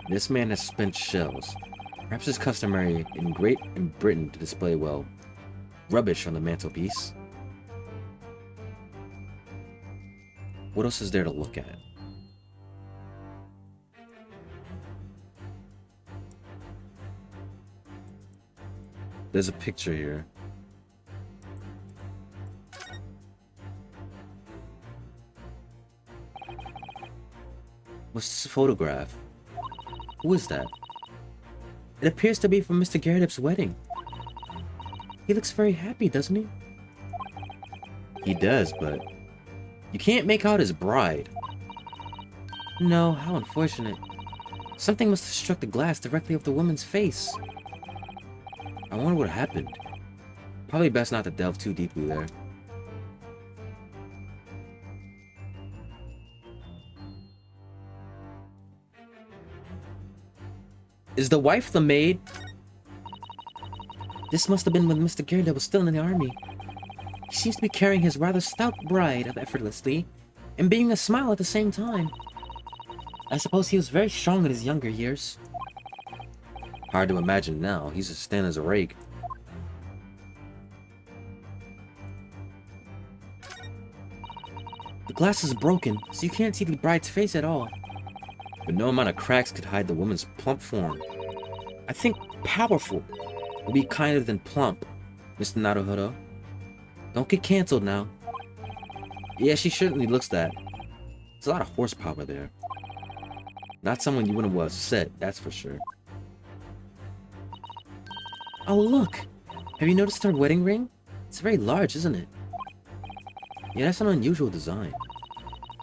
This man has spent shells. Perhaps it's customary in Great Britain to display, well, rubbish on the mantelpiece. What else is there to look at? There's a picture here. What's this photograph? Who is that? It appears to be from Mr. Garradip's wedding. He looks very happy, doesn't he? He does, but you can't make out his bride. No, how unfortunate. Something must have struck the glass directly off the woman's face. I wonder what happened. Probably best not to delve too deeply there. Is the wife the maid? This must have been when Mr. Garradip was still in the army. He seems to be carrying his rather stout bride effortlessly, and being a smile at the same time. I suppose he was very strong in his younger years. Hard to imagine now. He's as thin as a rake. The glass is broken, so you can't see the bride's face at all. But no amount of cracks could hide the woman's plump form. I think powerful would be kinder than plump, Mr. Naruhodo. Don't get cancelled now. Yeah, she certainly looks that. There's a lot of horsepower there. Not someone you wouldn't want to set, that's for sure. Oh, look! Have you noticed her wedding ring? It's very large, isn't it? Yeah, that's an unusual design.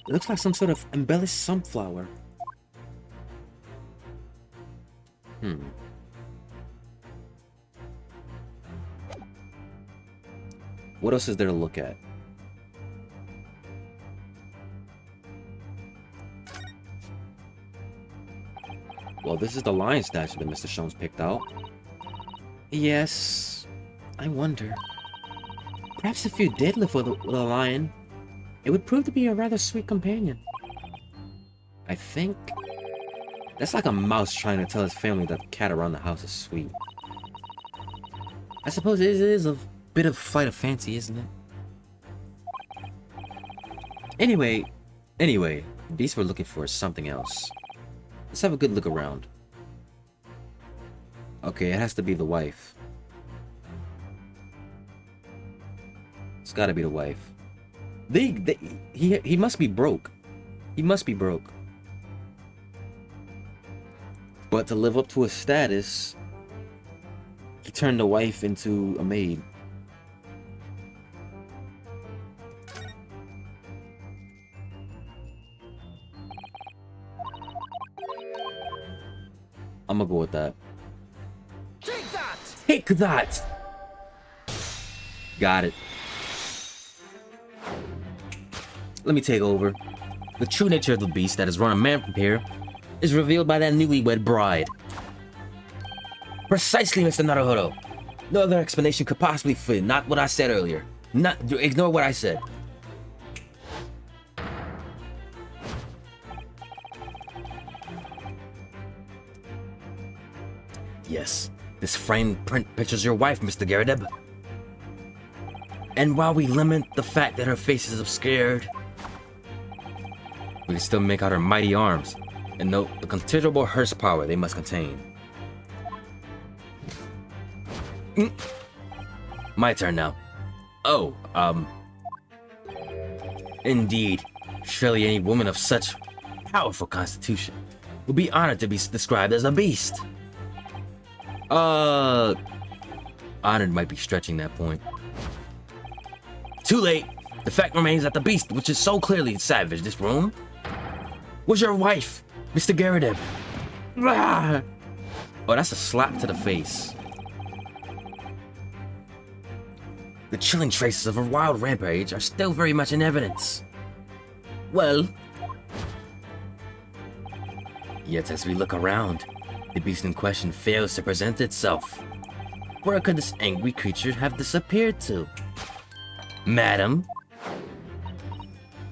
It looks like some sort of embellished sunflower. What else is there to look at? Well, this is the lion statue that Mr. Shones picked out. Yes, I wonder. Perhaps if you did live with a lion, it would prove to be a rather sweet companion. I think... That's like a mouse trying to tell his family that the cat around the house is sweet. I suppose it is a bit of flight of fancy, isn't it? Anyway, the beast we're looking for is something else. Let's have a good look around. Okay, it has to be the wife. It's gotta be the wife. He must be broke. He must be broke. But to live up to his status, he turned the wife into a maid. I'm gonna go with that. Take that! Take that! Got it. Let me take over. The true nature of the beast that has run a man from here is revealed by that newlywed bride. Precisely, Mr. Naruhodo. No other explanation could possibly fit. Not what I said earlier. Ignore what I said. Yes, this framed print pictures your wife, Mr. Garrideb. And while we lament the fact that her face is obscured, we can still make out her mighty arms, and note the considerable horsepower they must contain. My turn now. Oh, indeed, surely any woman of such powerful constitution would be honored to be described as a beast. Honored might be stretching that point. Too late. The fact remains that the beast, which is so clearly savage this room, was your wife, Mr. Garrideb. Oh, that's a slap to the face. The chilling traces of her wild rampage are still very much in evidence. Well, yet as we look around, the beast in question fails to present itself. Where could this angry creature have disappeared to? Madam?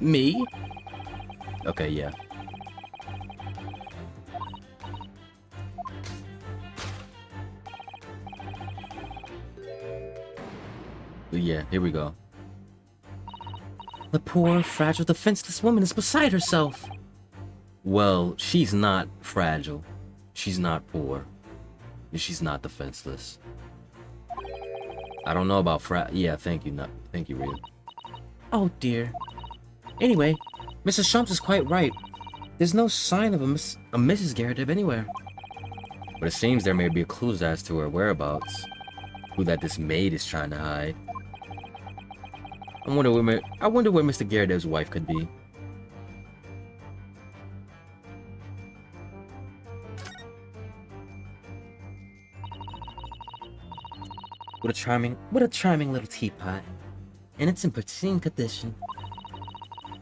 Me? Okay, yeah. Yeah, here we go. The poor, fragile, defenseless woman is beside herself. Well, she's not fragile. She's not poor. And she's not defenseless. I don't know about yeah, thank you, Rhea. Oh dear. Anyway, Mrs. Shumps is quite right. There's no sign of a Mrs. Garrideb anywhere. But it seems there may be clues as to her whereabouts. Who that this maid is trying to hide. I wonder where Mr. Garrideb's wife could be. What a charming little teapot. And it's in pristine condition.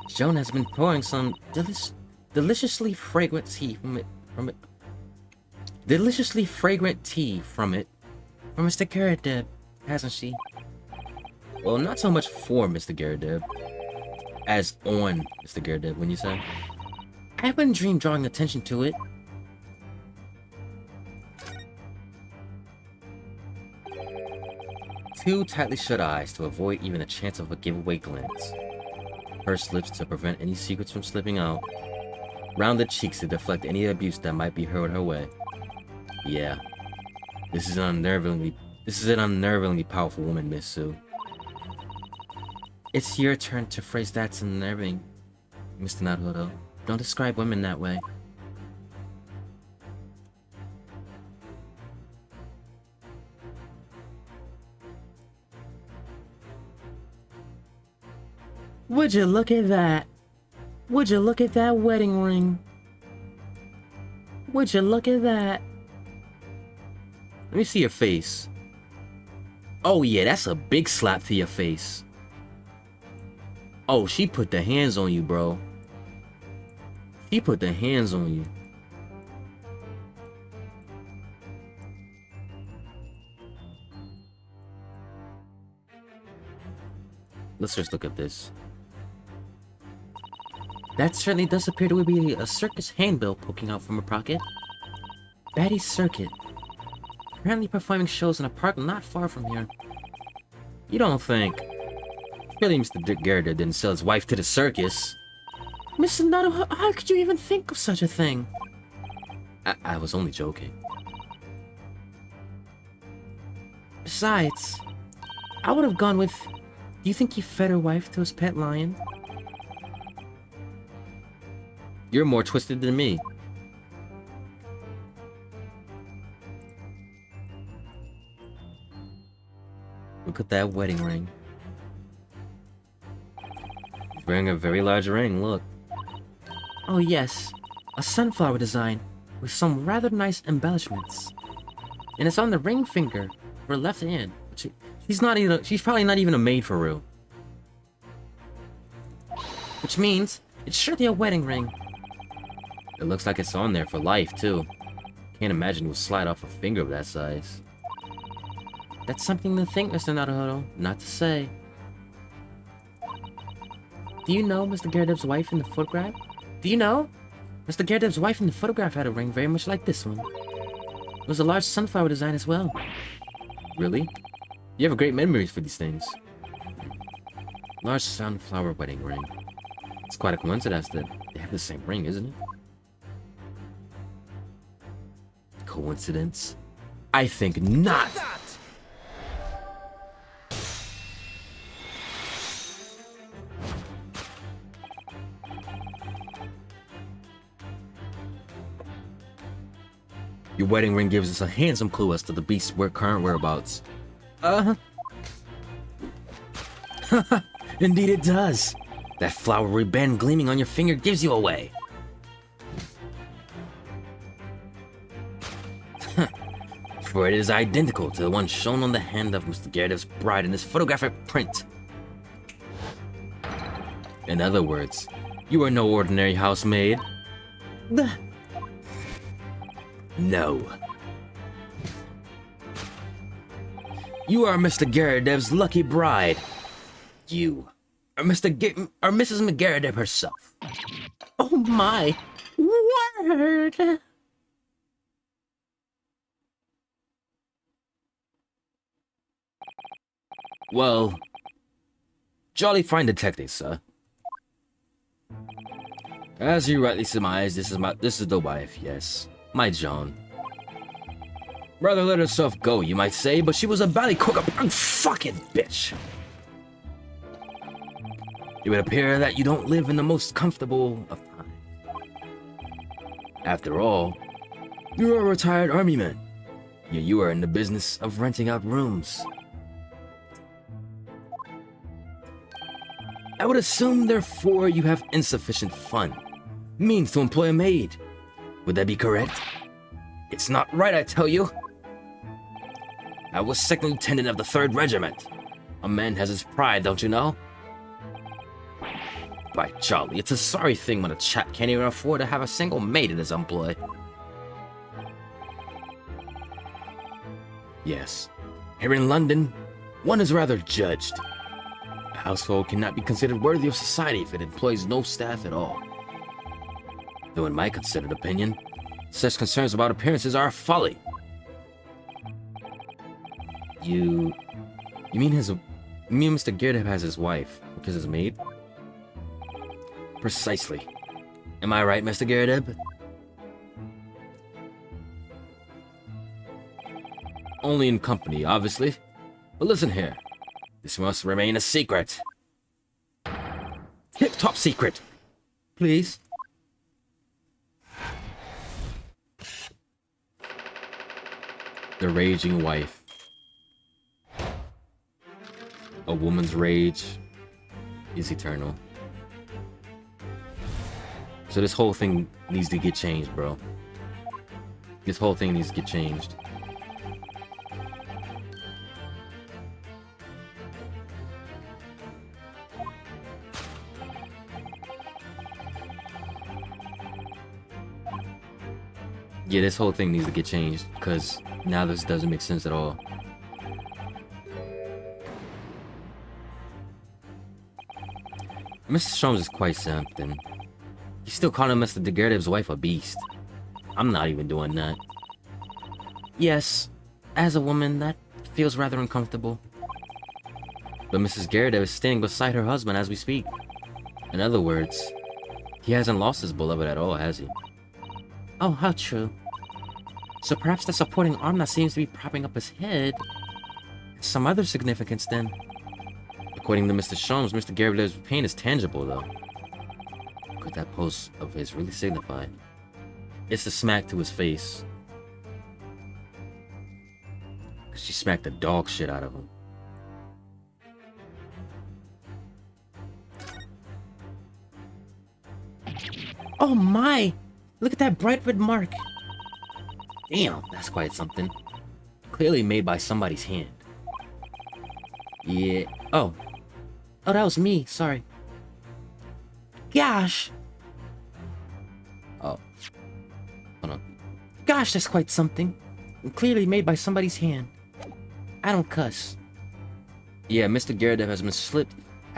Joan has been pouring some deliciously fragrant tea from it for Mr. Garrideb, hasn't she? Well, not so much for Mr. Garrideb, as on Mr. Garrideb, when you say. I wouldn't dream drawing attention to it. Two tightly shut eyes to avoid even a chance of a giveaway glance. Pursed lips to prevent any secrets from slipping out. Rounded cheeks to deflect any abuse that might be hurled her way. Yeah. This is an unnervingly powerful woman, Miss Sue. It's your turn to phrase that's unnerving. Mr. Naruto. Don't describe women that way. Would you look at that? Would you look at that wedding ring? Would you look at that? Let me see your face. Oh yeah, that's a big slap to your face. Oh, she put the hands on you, bro. She put the hands on you. Let's just look at this. That certainly does appear to be a circus handbill poking out from a pocket. Batty's Circuit. Currently performing shows in a park not far from here. You don't think... Surely Mr. Dick Garrett didn't sell his wife to the circus. Mr. Naruto, how could you even think of such a thing? I was only joking. Besides, I would have gone with... Do you think he fed her wife to his pet lion? You're more twisted than me. Look at that wedding ring. He's wearing a very large ring, look. Oh yes, a sunflower design with some rather nice embellishments. And it's on the ring finger of her left hand. She's probably not even a maid for real. Which means it's surely a wedding ring. It looks like it's on there for life too. Can't imagine it would slide off a finger of that size. That's something to think, Mr. Naruto, not to say. Do you know Mr. Garrett's wife in the photograph? Do you know? Mr. Garrett's wife in the photograph had a ring very much like this one. It was a large sunflower design as well. Really? You have great memories for these things. Large sunflower wedding ring. It's quite a coincidence that they have the same ring, isn't it? Coincidence? I think not! Your wedding ring gives us a handsome clue as to the beast's current whereabouts. Indeed it does. That flowery band gleaming on your finger gives you away. For it is identical to the one shown on the hand of Mr. Garrett's bride in this photographic print. In other words, you are no ordinary housemaid. No. You are Mr. Garrett's lucky bride. You are Mrs. McGarredeb herself. Oh my word! Well, jolly fine detecting, sir. As you rightly surmise, this is the wife, yes. My Joan. Rather let herself go, you might say, but she was a bally fucking bitch. It would appear that you don't live in the most comfortable of times. After all, you're a retired army man. Yet you are in the business of renting out rooms. I would assume, therefore, you have insufficient fund, means to employ a maid. Would that be correct? It's not right, I tell you. I was second lieutenant of the 3rd Regiment. A man has his pride, don't you know? By jolly, it's a sorry thing when a chap can't even afford to have a single maid in his employ. Yes, here in London, one is rather judged. A household cannot be considered worthy of society if it employs no staff at all. Though in my considered opinion, such concerns about appearances are a folly. You mean Mr. Garrett has his wife because his maid? Precisely. Am I right, Mr. Garrett? Only in company, obviously. But listen here. This must remain a secret. Tip-top secret. Please. The raging wife. A woman's rage is eternal. So this whole thing needs to get changed, bro. This whole thing needs to get changed. Yeah, this whole thing needs to get changed, because now this doesn't make sense at all. Mr. Sholmes is quite something. He's still calling Mr. Daguerreotyp's wife a beast. I'm not even doing that. Yes, as a woman, that feels rather uncomfortable. But Mrs. Daguerreotype is standing beside her husband as we speak. In other words, he hasn't lost his beloved at all, has he? Oh, how true. So perhaps the supporting arm that seems to be propping up his head has some other significance then. According to Mr. Sholmes, Mr. Daguerreotype's pain is tangible, though. What could that pose of his really signify? It's the smack to his face. She smacked the dog shit out of him. Oh my! Look at that bright red mark! Damn, that's quite something. Clearly made by somebody's hand. Yeah. Oh. Oh, that was me. Sorry. Gosh! Oh. Hold on. Gosh, that's quite something. Clearly made by somebody's hand. I don't cuss. Yeah, Mr. Daguerreotype has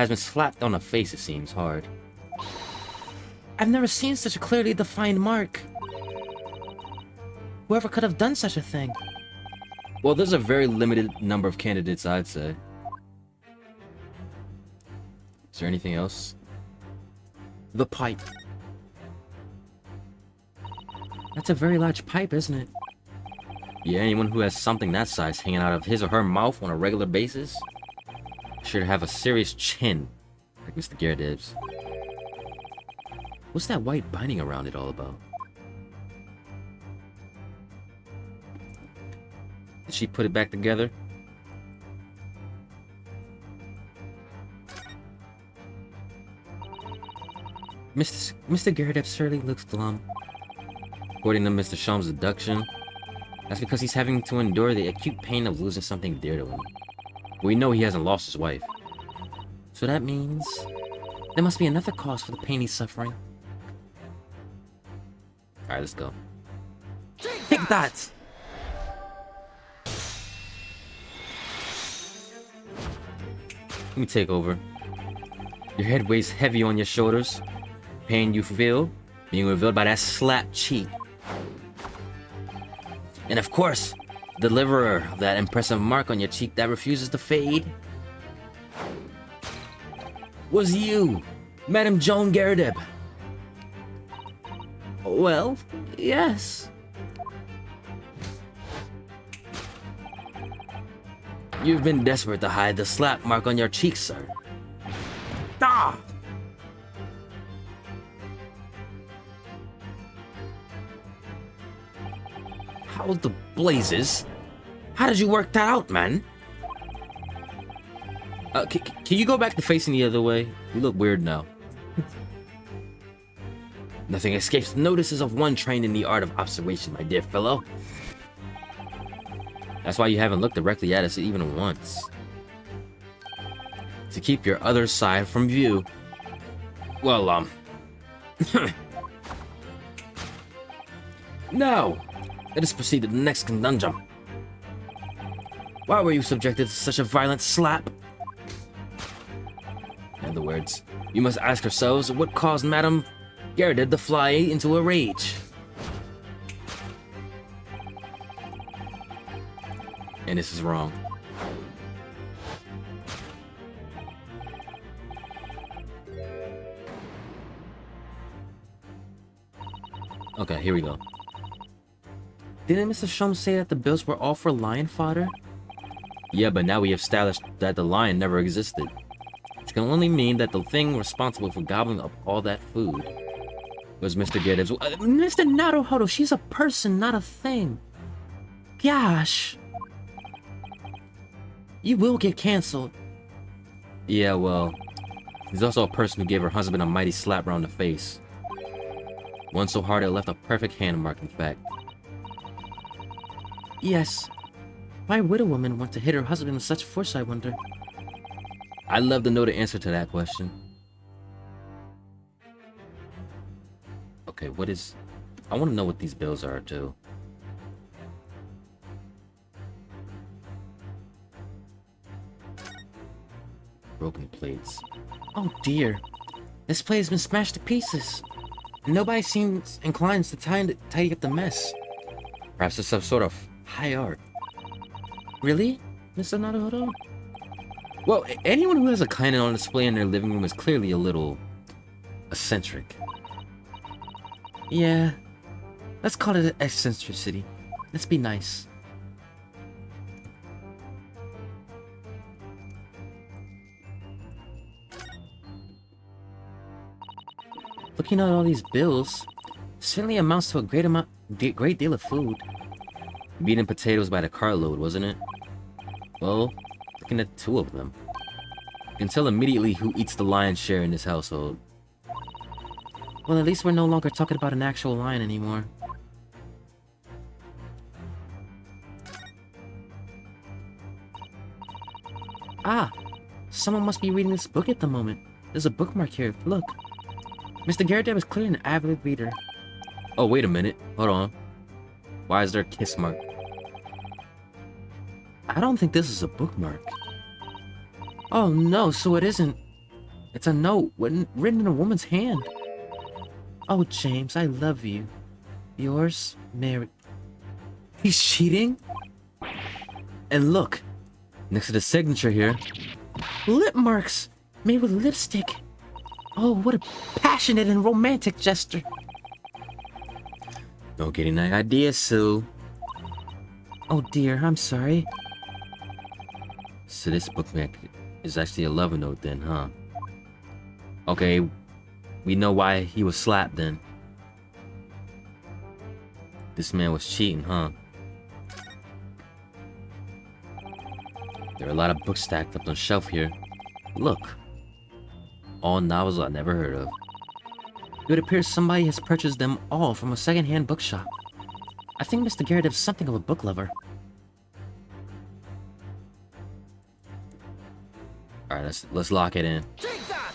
been slapped on the face, it seems, hard. I've never seen such a clearly defined mark. Whoever could have done such a thing? Well, there's a very limited number of candidates, I'd say. Is there anything else? The pipe. That's a very large pipe, isn't it? Yeah, anyone who has something that size hanging out of his or her mouth on a regular basis should have a serious chin, like Mr. Daguerreotype's. What's that white binding around it all about? Did she put it back together? Mr. Daguerreotype certainly looks glum. According to Mr. Sholmes' deduction, that's because he's having to endure the acute pain of losing something dear to him. We know he hasn't lost his wife. So that means there must be another cause for the pain he's suffering. Alright, let's go. Take that! Let me take over. Your head weighs heavy on your shoulders. Pain you feel being revealed by that slapped cheek. And of course, the deliverer of that impressive mark on your cheek that refuses to fade was you, Madame Joan Daguerreotype. Well, yes. You've been desperate to hide the slap mark on your cheek, sir. Ah! How the blazes? How did you work that out, man? Can you go back to facing the other way? You look weird now. Nothing escapes the notices of one trained in the art of observation, my dear fellow. That's why you haven't looked directly at us even once. To keep your other side from view. Well, Now, let us proceed to the next conundrum. Why were you subjected to such a violent slap? In other words, you must ask yourselves what caused Madame Daguerreotype to fly into a rage. And this is wrong. Okay, here we go. Didn't Mr. Sholmes say that the bills were all for lion fodder? Yeah, but now we have established that the lion never existed. Which can only mean that the thing responsible for gobbling up all that food Was Mr. Geddes. Mr. Naruhodo, she's a person, not a thing. Gosh. You will get canceled. Yeah, well, he's also a person who gave her husband a mighty slap round the face. One so hard it left a perfect hand mark, in fact. Yes. Why would a woman want to hit her husband with such force, I wonder? I'd love to know the answer to that question. Okay, what is... I want to know what these bills are, too. Broken plates. Oh dear. This plate has been smashed to pieces. Nobody seems inclined to tidy up the mess. Perhaps it's some sort of high art. Really, Mr. Naruhodo? Well, anyone who has a cannon on display in their living room is clearly a little... eccentric. Yeah. Let's call it an eccentricity. Let's be nice. Looking at all these bills, certainly amounts to a great deal of food. Meat and potatoes by the carload, wasn't it? Well, looking at 2 of them, you can tell immediately who eats the lion's share in this household. Well, at least we're no longer talking about an actual lion anymore. Ah! Someone must be reading this book at the moment. There's a bookmark here, look. Mr. Garrett is clearly an avid reader. Oh, wait a minute. Hold on. Why is there a kiss mark? I don't think this is a bookmark. Oh no, so it isn't. It's a note written in a woman's hand. Oh, James, I love you. Yours, Mary. He's cheating? And look, next to the signature here, lip marks made with lipstick. Oh, what a passionate and romantic gesture. Don't get any ideas, Sue. Oh dear, I'm sorry. So this bookmark is actually a love note then, huh? Okay, we know why he was slapped then. This man was cheating, huh? There are a lot of books stacked up on the shelf here. Look. All novels I never heard of. It would appear somebody has purchased them all from a second-hand bookshop. I think Mr. Garrett is something of a book lover. Alright, let's lock it in. Take that!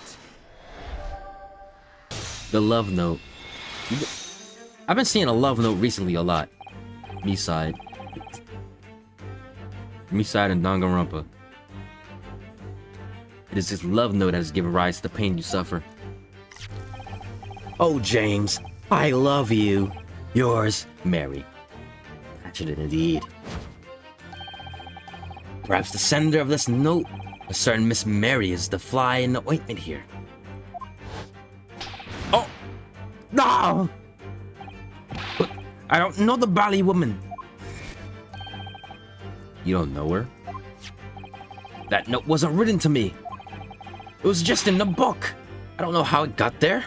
The love note. I've been seeing a love note recently a lot. Me-side. Me-side and Danganronpa. It is this love note that has given rise to the pain you suffer. Oh, James, I love you. Yours, Mary. Passionate indeed. Perhaps the sender of this note, a certain Miss Mary, is the fly in the ointment here. Oh! No! But I don't know the bally woman. You don't know her? That note wasn't written to me. It was just in the book. I don't know how it got there.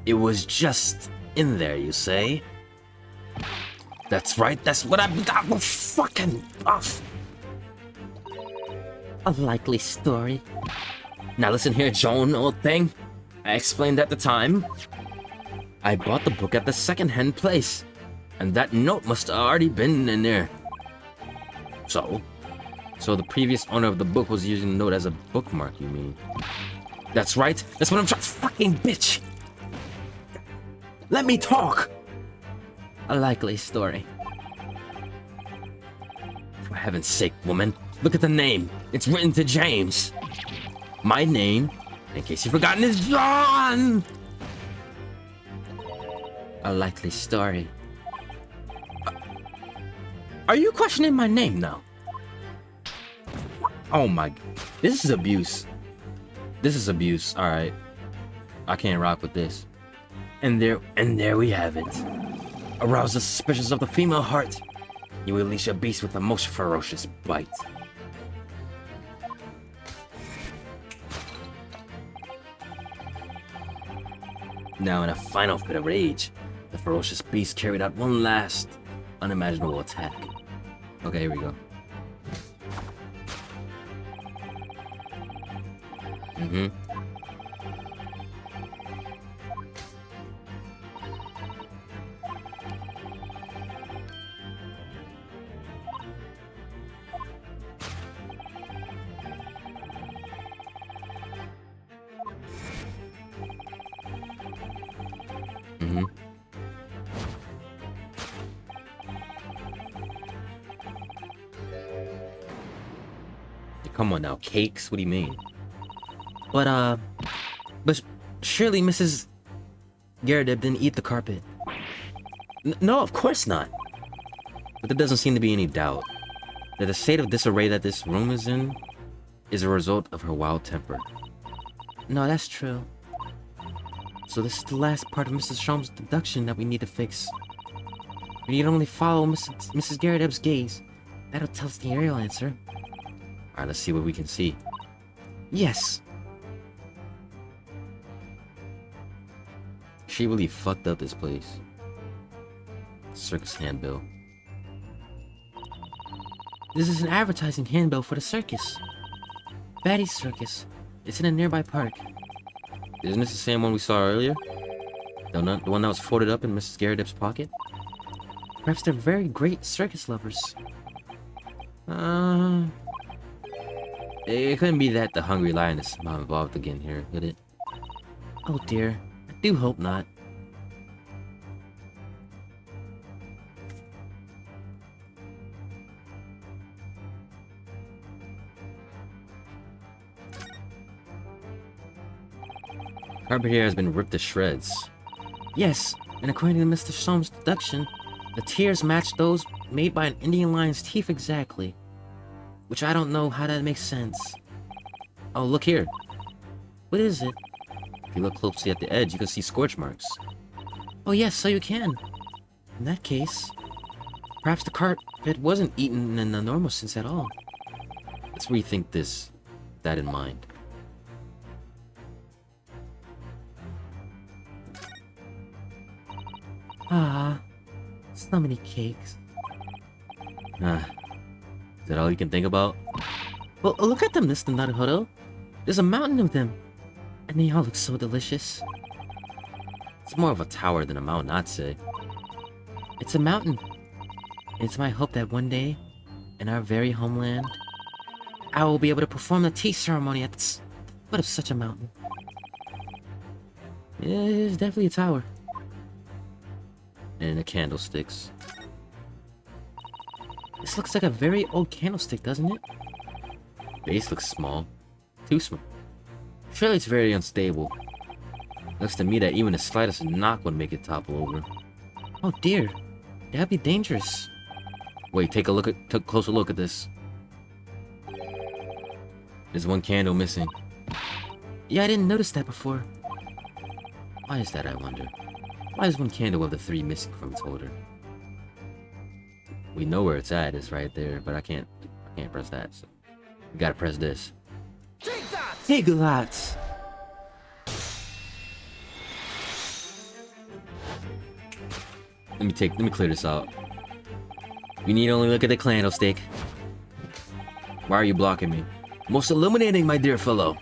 It was just in there, you say? That's right, that's what I'm fucking off. A likely story. Now listen here, Joan, old thing. I explained at the time. I bought the book at the second-hand place, and that note must have already been in there. So the previous owner of the book was using the note as a bookmark, you mean? That's right. That's what I'm trying. Fucking bitch. Let me talk. A likely story. For heaven's sake, woman, look at the name. It's written to James. My name, in case you've forgotten, is John. A likely story. Are you questioning my name now? Oh my, this is abuse. This is abuse, alright. I can't rock with this. And there we have it. Arouse the suspicions of the female heart. You unleash a beast with a most ferocious bite. Now, in a final fit of rage, the ferocious beast carried out one last unimaginable attack. Okay, here we go. Mm-hmm. Mm-hmm. Come on now, cakes? What do you mean? But surely Mrs. Garrideb didn't eat the carpet. No, of course not. But there doesn't seem to be any doubt that the state of disarray that this room is in is a result of her wild temper. No, that's true. So this is the last part of Mrs. Sholmes' deduction that we need to fix. We need only follow Mrs. Garrideb's gaze. That'll tell us the real answer. Alright, let's see what we can see. Yes. She really fucked up this place. Circus handbill. This is an advertising handbill for the circus. Batty's Circus. It's in a nearby park. Isn't this the same one we saw earlier? The one that was folded up in Mrs. Garrideb's pocket? Perhaps they're very great circus lovers. It couldn't be that the Hungry Lion is somehow involved again here, could it? Oh dear. I do hope not. Carpet here has been ripped to shreds. Yes, and according to Mr. Sholmes' deduction, the tears match those made by an Indian lion's teeth exactly. Which I don't know how that makes sense. Oh, look here. What is it? If you look closely at the edge, you can see scorch marks. Oh yes, so you can. In that case, perhaps the carpet wasn't eaten in the normal sense at all. Let's rethink this, with that in mind. Ah, so many cakes. Is that all you can think about? Well, look at them, Mr. Naruhodo. There's a mountain of them. And they all look so delicious. It's more of a tower than a mountain, I'd say. It's a mountain. And it's my hope that one day, in our very homeland, I will be able to perform the tea ceremony at the foot of such a mountain. Yeah, it's definitely a tower. And the candlesticks. This looks like a very old candlestick, doesn't it? Base looks small. Too small. Surely it's very unstable. Looks to me that even the slightest knock would make it topple over. Oh dear. That'd be dangerous. Wait, take a closer look at this. There's one candle missing. Yeah, I didn't notice that before. Why is that, I wonder? Why is one candle of the three missing from its holder? We know where it's at, it's right there, but I can't press that, so we gotta press this. Take that! Let me clear this out. You need only look at the candlestick. Why are you blocking me? Most illuminating, my dear fellow.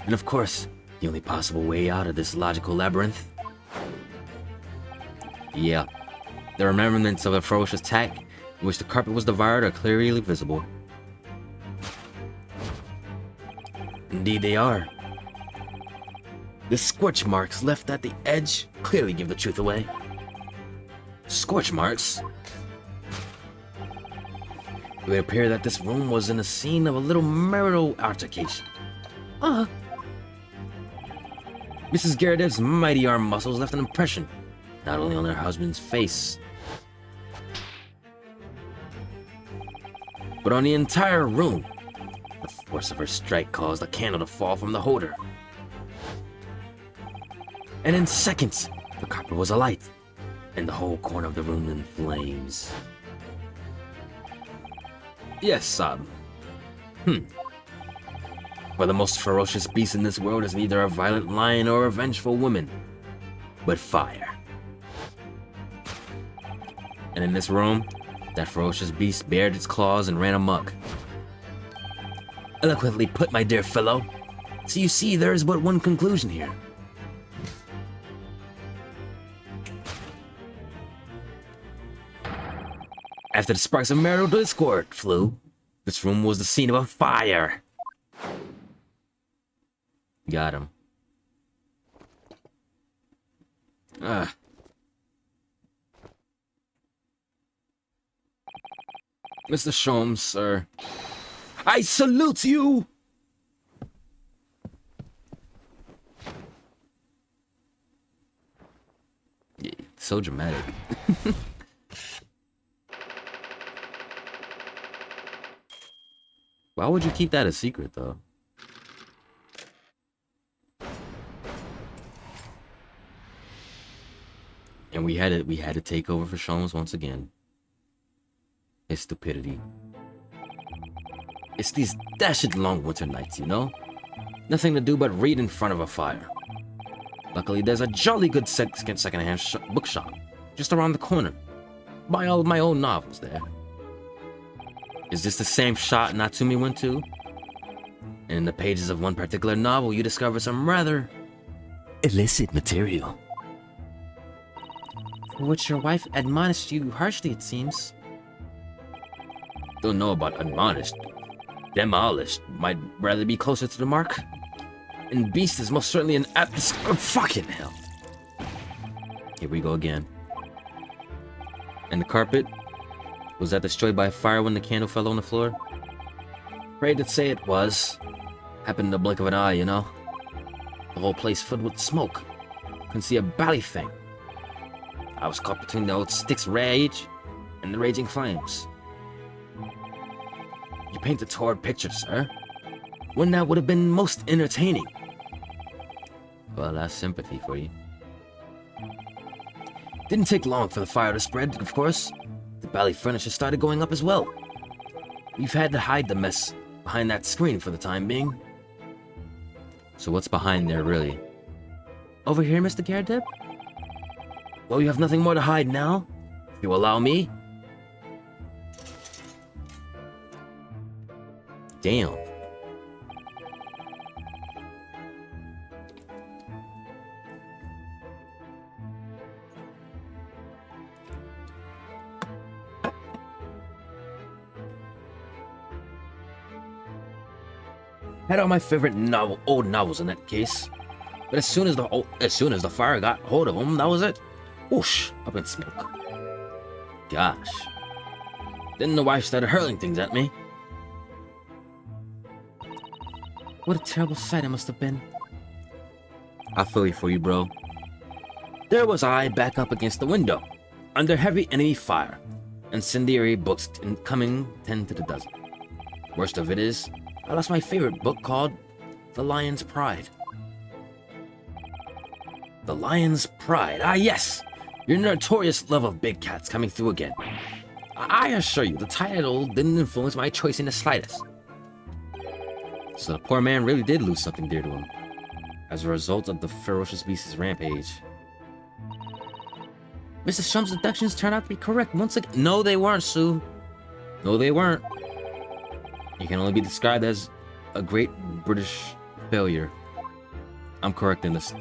And of course, the only possible way out of this logical labyrinth. Yeah. The remembrance of a ferocious attack in which the carpet was devoured are clearly visible. Indeed they are. The scorch marks left at the edge clearly give the truth away. Scorch marks? It would appear that this room was in the scene of a little marital altercation. Mrs. Garrideb's mighty arm muscles left an impression, not only on her husband's face, but on the entire room. The force of her strike caused the candle to fall from the holder. And in seconds, the carpet was alight, and the whole corner of the room in flames. Yes, Sob. For the most ferocious beast in this world is neither a violent lion or a vengeful woman. but fire. And in this room, that ferocious beast bared its claws and ran amok. Eloquently put, my dear fellow. So you see, there is but one conclusion here. After the sparks of marital discord flew, this room was the scene of a fire. Got him. Mr. Sholmes, sir. I salute you! Yeah, so dramatic. Why would you keep that a secret, though? And we had to take over for Sholmes once again. His stupidity. It's these dashed long winter nights, you know? Nothing to do but read in front of a fire. Luckily, there's a jolly good secondhand bookshop just around the corner. Buy all of my own novels there. Is this the same shop Natsumi went to? And in the pages of one particular novel, you discover some rather illicit material. For which your wife admonished you harshly, it seems. Don't know about admonished. Demolished might rather be closer to the mark. And beast is most certainly an oh, fucking hell. Here we go again. And the carpet? Was that destroyed by a fire when the candle fell on the floor? Afraid to say it was. Happened in the blink of an eye, you know? The whole place filled with smoke. Couldn't see a bally thing. I was caught between the old stick's rage and the raging flames. You paint a torrid picture, sir. One that would have been most entertaining. Well, that's sympathy for you. Didn't take long for the fire to spread, of course. The bally furniture started going up as well. We've had to hide the mess behind that screen for the time being. So what's behind there, really? Over here, Mr. Garrett? Well, you have nothing more to hide now, if you allow me. Damn. Had all my favorite old novels in that case. But as soon as the fire got hold of them, that was it. Whoosh, up in smoke. Gosh. Then the wife started hurling things at me. What a terrible sight it must have been. I feel you for you, bro. There was I back up against the window, under heavy enemy fire, incendiary books coming 10 to the dozen. Worst of it is, I lost my favorite book called The Lion's Pride. The Lion's Pride. Ah, yes! Your notorious love of big cats coming through again. I assure you, the title didn't influence my choice in the slightest. So the poor man really did lose something dear to him, as a result of the ferocious beast's rampage. Mr. Shum's deductions turned out to be correct once again. No, they weren't, Sue. No, they weren't. He can only be described as a great British failure. I'm correct in this.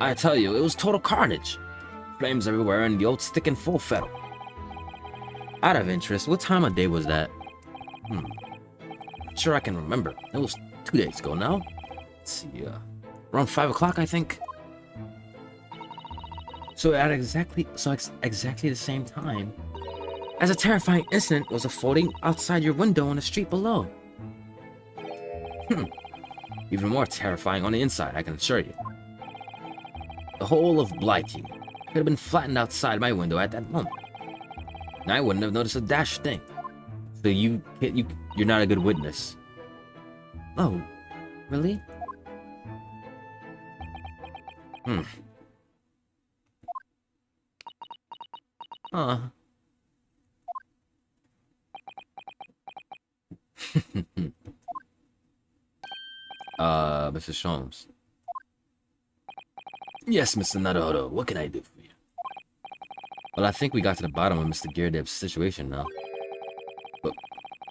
I tell you, it was total carnage. Flames everywhere and the old stick in full fettle. Out of interest, what time of day was that? Sure I can remember. It was 2 days ago now. Let's see, around 5 o'clock, I think. So at exactly the same time as a terrifying incident was unfolding outside your window on the street below. Even more terrifying on the inside, I can assure you. The whole of Blighty could have been flattened outside my window at that moment. And I wouldn't have noticed a dash thing. So you're not a good witness. Oh, really? Mrs. Sholmes. Yes, Mr. Naruto, what can I do for you? Well, I think we got to the bottom of Mr. Gyarados' situation now. But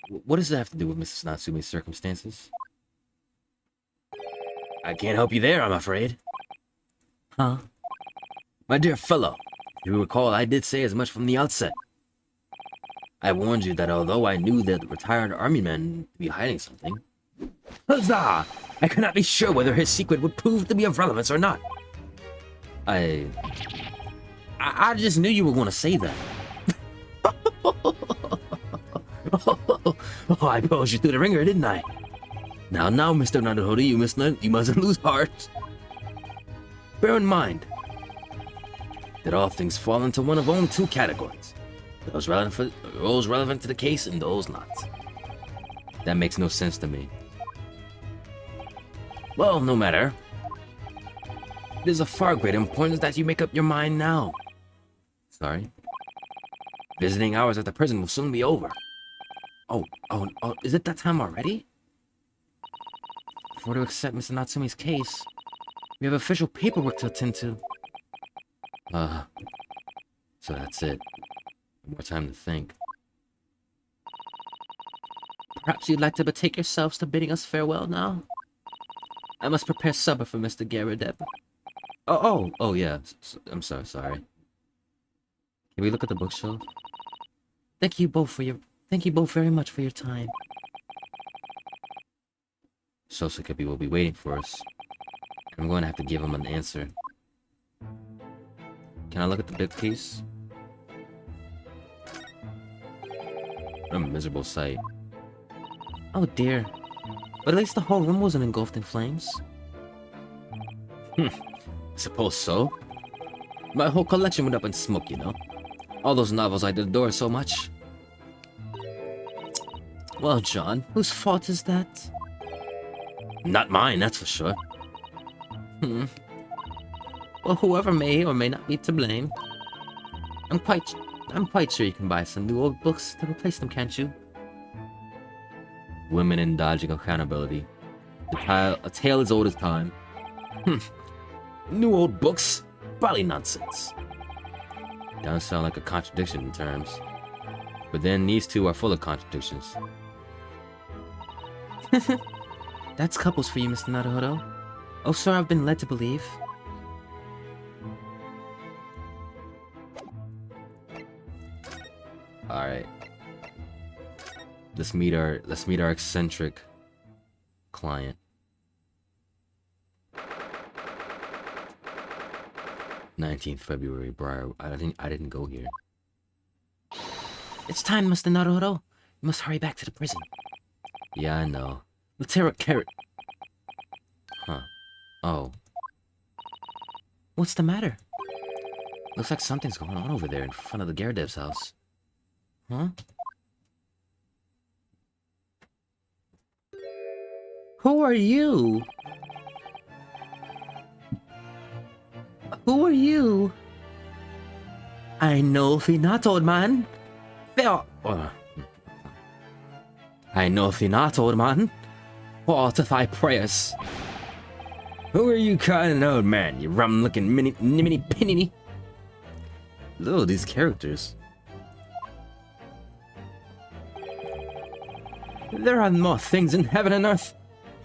what does that have to do with Mrs. Natsume's circumstances? I can't help you there, I'm afraid. Huh? My dear fellow, if you recall, I did say as much from the outset. I warned you that although I knew that the retired army man to be hiding something, huzzah! I could not be sure whether his secret would prove to be of relevance or not. I I just knew you were going to say that. Oh, I posed you through the ringer, didn't I? Now, Mr. Naruto, you mustn't lose heart. Bear in mind that all things fall into one of only two categories: those relevant to the case and those not. That makes no sense to me. Well, no matter. It is of far greater importance that you make up your mind now. Sorry? Visiting hours at the prison will soon be over. Oh, is it that time already? If we're to accept Mr. Natsume's case, we have official paperwork to attend to. So that's it. More time to think. Perhaps you'd like to betake yourselves to bidding us farewell now? I must prepare supper for Mr. Gyarados. Oh, yeah. I'm sorry. Can we look at the bookshelf? Thank you both very much for your time. Sosuke will be waiting for us. I'm going to have to give him an answer. Can I look at the big piece? What a miserable sight. Oh dear. But at least the whole room wasn't engulfed in flames. I suppose so. My whole collection went up in smoke, you know. All those novels I adore so much. Well, John, whose fault is that? Not mine, that's for sure. Well, whoever may or may not be to blame. I'm quite sure you can buy some new old books to replace them, can't you? Women in dodging accountability. A tale as old as time. New old books? Probably nonsense. Doesn't sound like a contradiction in terms. But then these two are full of contradictions. That's couples for you, Mr. Naruto. Oh, sir, I've been led to believe. Alright. Let's meet our eccentric client. 19th February, Briar. I didn't go here. It's time, Mr. Naruto. You must hurry back to the prison. Yeah, I know. Let's hear a carrot. Huh. Oh. What's the matter? Looks like something's going on over there in front of the Gyarados house. Huh? Who are you? Who are you? I know Finato, man. I know Finato, man. Fall to thy prayers. Who are you calling old man, you rum-looking mini pinny? Look at these characters. There are more things in heaven and earth,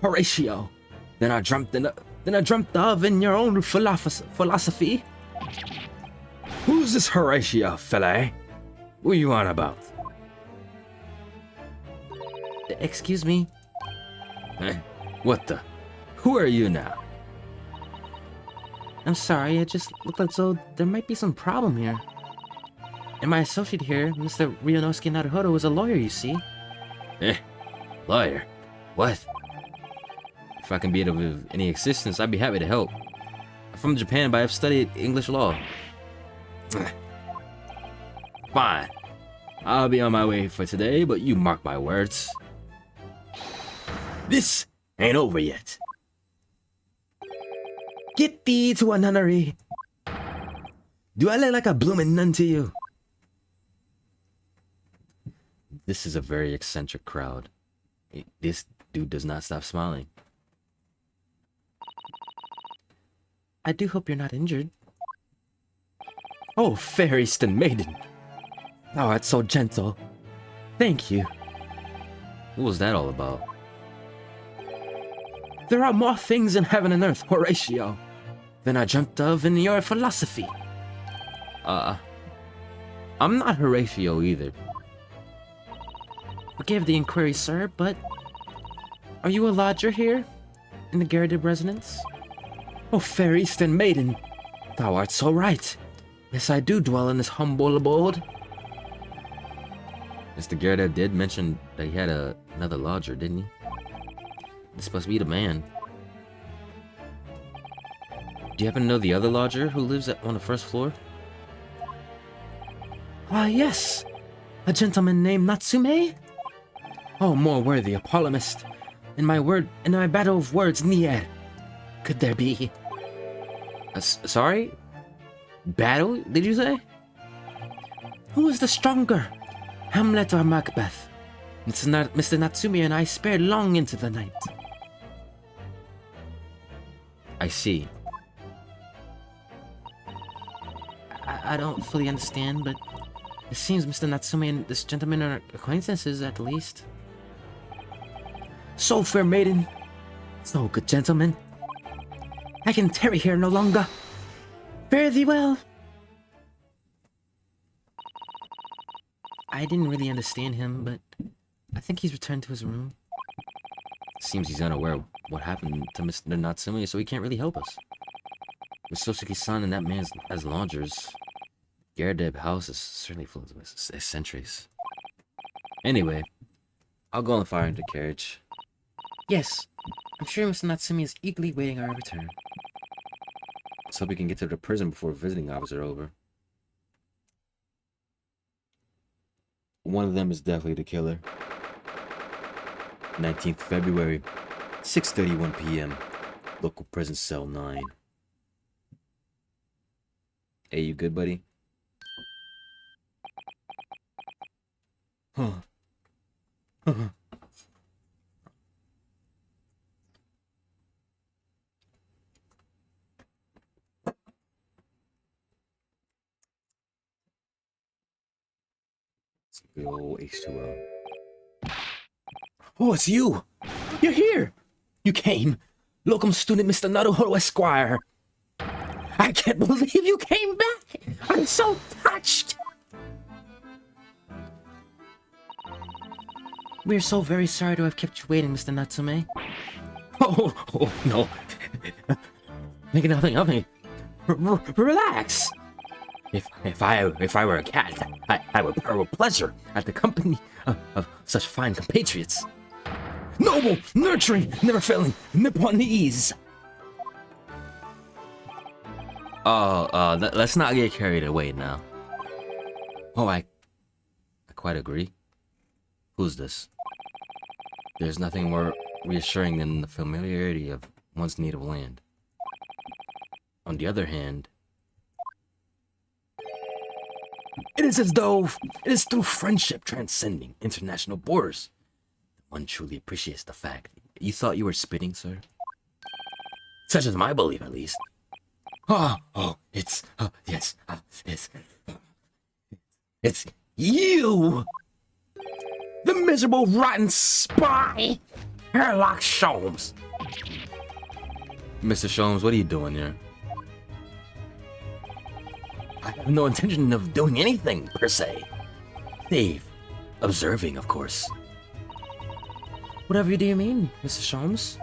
Horatio, than I dreamt of in your own philosophy. Who's this Horatio, fella? What are you on about? Excuse me? Eh? What the? Who are you now? I'm sorry, it just looked as though there might be some problem here. And my associate here, Mr. Ryunosuke Naruhodo, is a lawyer, you see. Lawyer? What? If I can be of any assistance, I'd be happy to help. I'm from Japan, but I've studied English law. Fine. I'll be on my way for today, but you mark my words. This ain't over yet. Get thee to a nunnery. Do I look like a bloomin' nun to you? This is a very eccentric crowd. This dude does not stop smiling. I do hope you're not injured. Oh, fair Eastern maiden. Thou art so gentle. Thank you. What was that all about? There are more things in heaven and earth, Horatio, than I dreamt of in your philosophy. I'm not Horatio either. Forgive the inquiry, sir, but are you a lodger here in the Garrett residence? Oh, fair Eastern maiden, thou art so right. Yes, I do dwell in this humble abode. Mr. Garrett did mention that he had another lodger, didn't he? This must be the man. Do you happen to know the other lodger who lives on the first floor? Ah, yes. A gentleman named Natsume? Oh, more worthy a polemist. In my battle of words, near could there be? Sorry? Battle, did you say? Who is the stronger, Hamlet or Macbeth? Mr. Natsume and I spared long into the night. I see. I don't fully understand, but it seems Mr. Natsume and this gentleman are acquaintances, at least. So, fair maiden. So, good gentleman. I can tarry here no longer. Fare thee well. I didn't really understand him, but I think he's returned to his room. Seems he's unaware of what happened to Mr. Natsume, so he can't really help us. With Sosuke-san and that man as lodgers, Garrett house is certainly full of eccentrics. Anyway, I'll go and fire into the carriage. Yes, I'm sure Mr. Natsume is eagerly waiting our return. Let's hope we can get to the prison before visiting hours are over. One of them is definitely the killer. 19th February, 6:31 p.m. Local prison cell 9. Hey, you good, buddy? Huh. Good old H2O. Oh, it's you! You're here! You came! Locum student Mr. Naruhodo Esquire! I can't believe you came back! I'm so touched! We're so very sorry to have kept you waiting, Mr. Natsume. Oh no. Make nothing of me. Relax! If I were a cat, I would purr with pleasure at the company of such fine compatriots. Noble, nurturing, never failing, Nipponese. Let's not get carried away now. Oh, I quite agree. Who's this? There's nothing more reassuring than the familiarity of one's native land. On the other hand, it is as though it is through friendship transcending international borders that one truly appreciates the fact. You thought you were spitting, sir? Such is my belief, at least. It's you! The miserable, rotten spy! Sherlock Sholmes! Mr. Sholmes, what are you doing here? I have no intention of doing anything, per se. Save observing, of course. Whatever do you mean, Mr. Sholmes?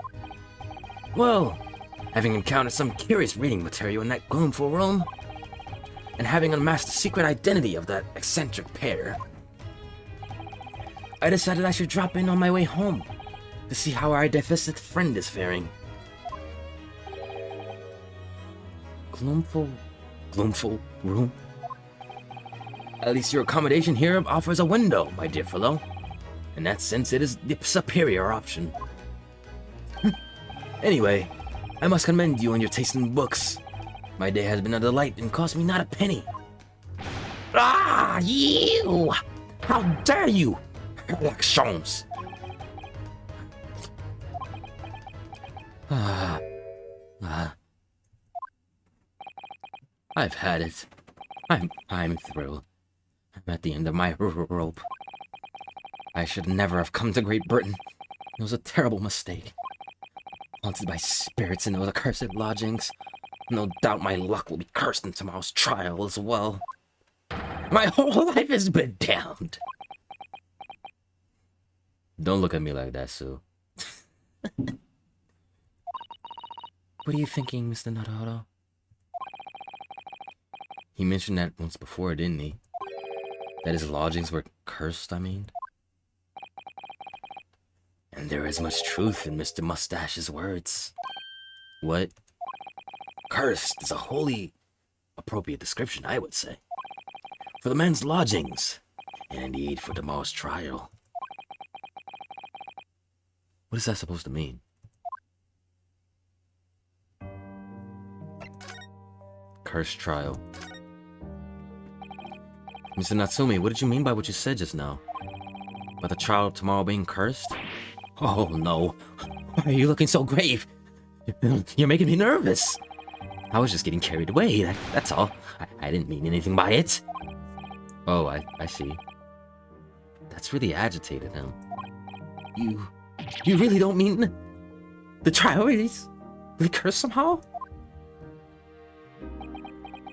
Well, having encountered some curious reading material in that gloomful room, and having unmasked the secret identity of that eccentric pair, I decided I should drop in on my way home to see how our deficit friend is faring. Gloomful room? At least your accommodation here offers a window, my dear fellow. In that sense, it is the superior option. Anyway, I must commend you on your taste in books. My day has been a delight and cost me not a penny. Ah, you! How dare you! Sherlock Sholmes! I've had it. I'm through. I'm at the end of my rope. I should never have come to Great Britain. It was a terrible mistake. Haunted by spirits in those accursed lodgings. No doubt my luck will be cursed in tomorrow's trial as well. My whole life has been damned. Don't look at me like that, Sue. What are you thinking, Mr. Naruto? He mentioned that once before, didn't he? That his lodgings were cursed, I mean. And there is much truth in Mr. Mustache's words. What? Cursed is a wholly appropriate description, I would say, for the man's lodgings, and indeed for tomorrow's trial. What is that supposed to mean? Cursed trial. Mr. Natsumi, what did you mean by what you said just now? About the trial tomorrow being cursed? Oh no, why are you looking so grave? You're making me nervous. I was just getting carried away, that's all. I didn't mean anything by it. Oh, I see. That's really agitated him. You really don't mean the trial is really cursed somehow?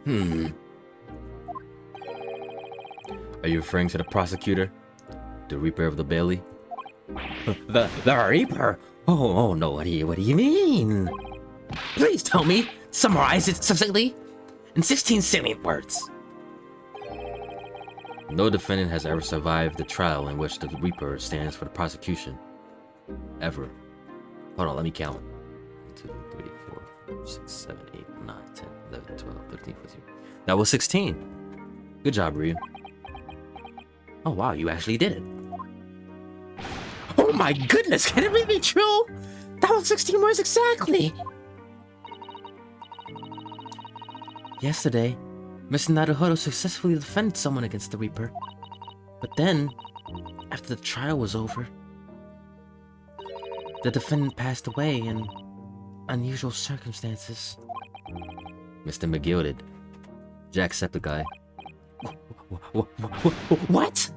Are you referring to the prosecutor? The Reaper of the Bailey? The Reaper? Oh no, what do you mean? Please tell me, summarize it succinctly in 16 salient words. No defendant has ever survived the trial in which the Reaper stands for the prosecution. Ever. Hold on, let me count. 1, 2, 3, 4, 5, 6, 7, 8, 9, 10, 11, 12, 13, 14. That was 16. Good job, Ryu. Oh wow, you actually did it. Oh my goodness, can it really be true? That was 16 words exactly. Yesterday, Mr. Naruhodo successfully defended someone against the Reaper. But then, after the trial was over, the defendant passed away in unusual circumstances. Mr. McGill did. Jacksepticeye. What?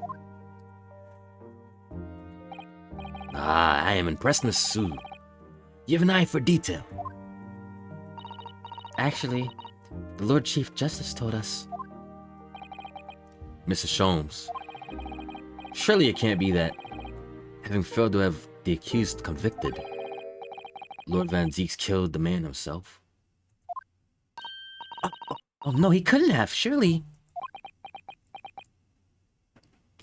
Ah, I am impressed, Miss Sue. You have an eye for detail. Actually, the Lord Chief Justice told us. Mrs. Sholmes. Surely it can't be that, having failed to have the accused convicted, Lord Van Zieks killed the man himself? Oh no, he couldn't have, surely.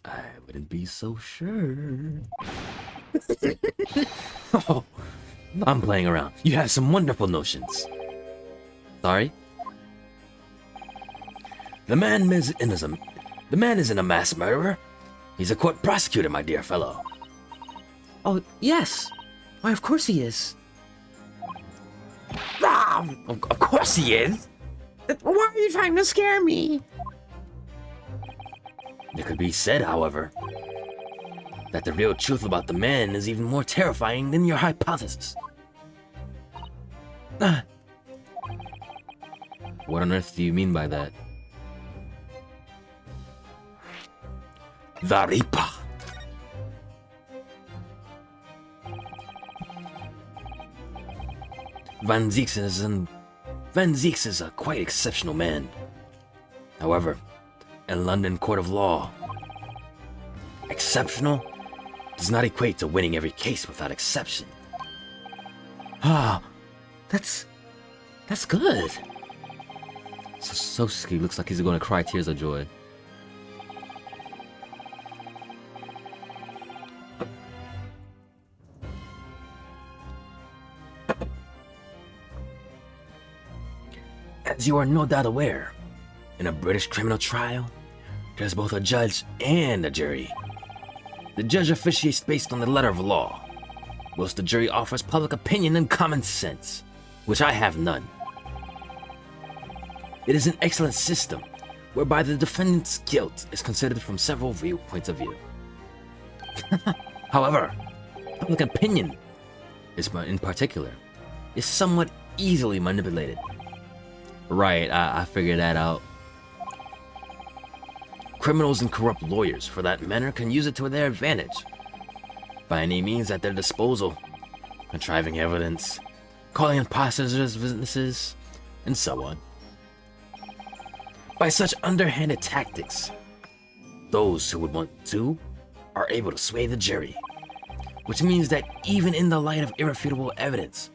I wouldn't be so sure. Oh, I'm playing around. You have some wonderful notions. Sorry? The man isn't a mass murderer. He's a court prosecutor, my dear fellow. Oh, yes. Why, of course he is. Of course he is. Why are you trying to scare me? It could be said, however, that the real truth about the man is even more terrifying than your hypothesis. What on earth do you mean by that? The Reaper. Van Zieks is a quite exceptional man. However, in London court of law, exceptional does not equate to winning every case without exception. Ah, that's good. Sosuke looks like he's going to cry tears of joy. As you are no doubt aware, in a British criminal trial, there's both a judge and a jury. The judge officiates based on the letter of law, whilst the jury offers public opinion and common sense, which I have none. It is an excellent system, whereby the defendant's guilt is considered from several viewpoints of view. However, public opinion, in particular, is somewhat easily manipulated. Right, I figured that out. Criminals and corrupt lawyers, for that matter, can use it to their advantage. By any means at their disposal. Contriving evidence, calling imposters as witnesses, and so on. By such underhanded tactics, those who would want to are able to sway the jury. Which means that even in the light of irrefutable evidence,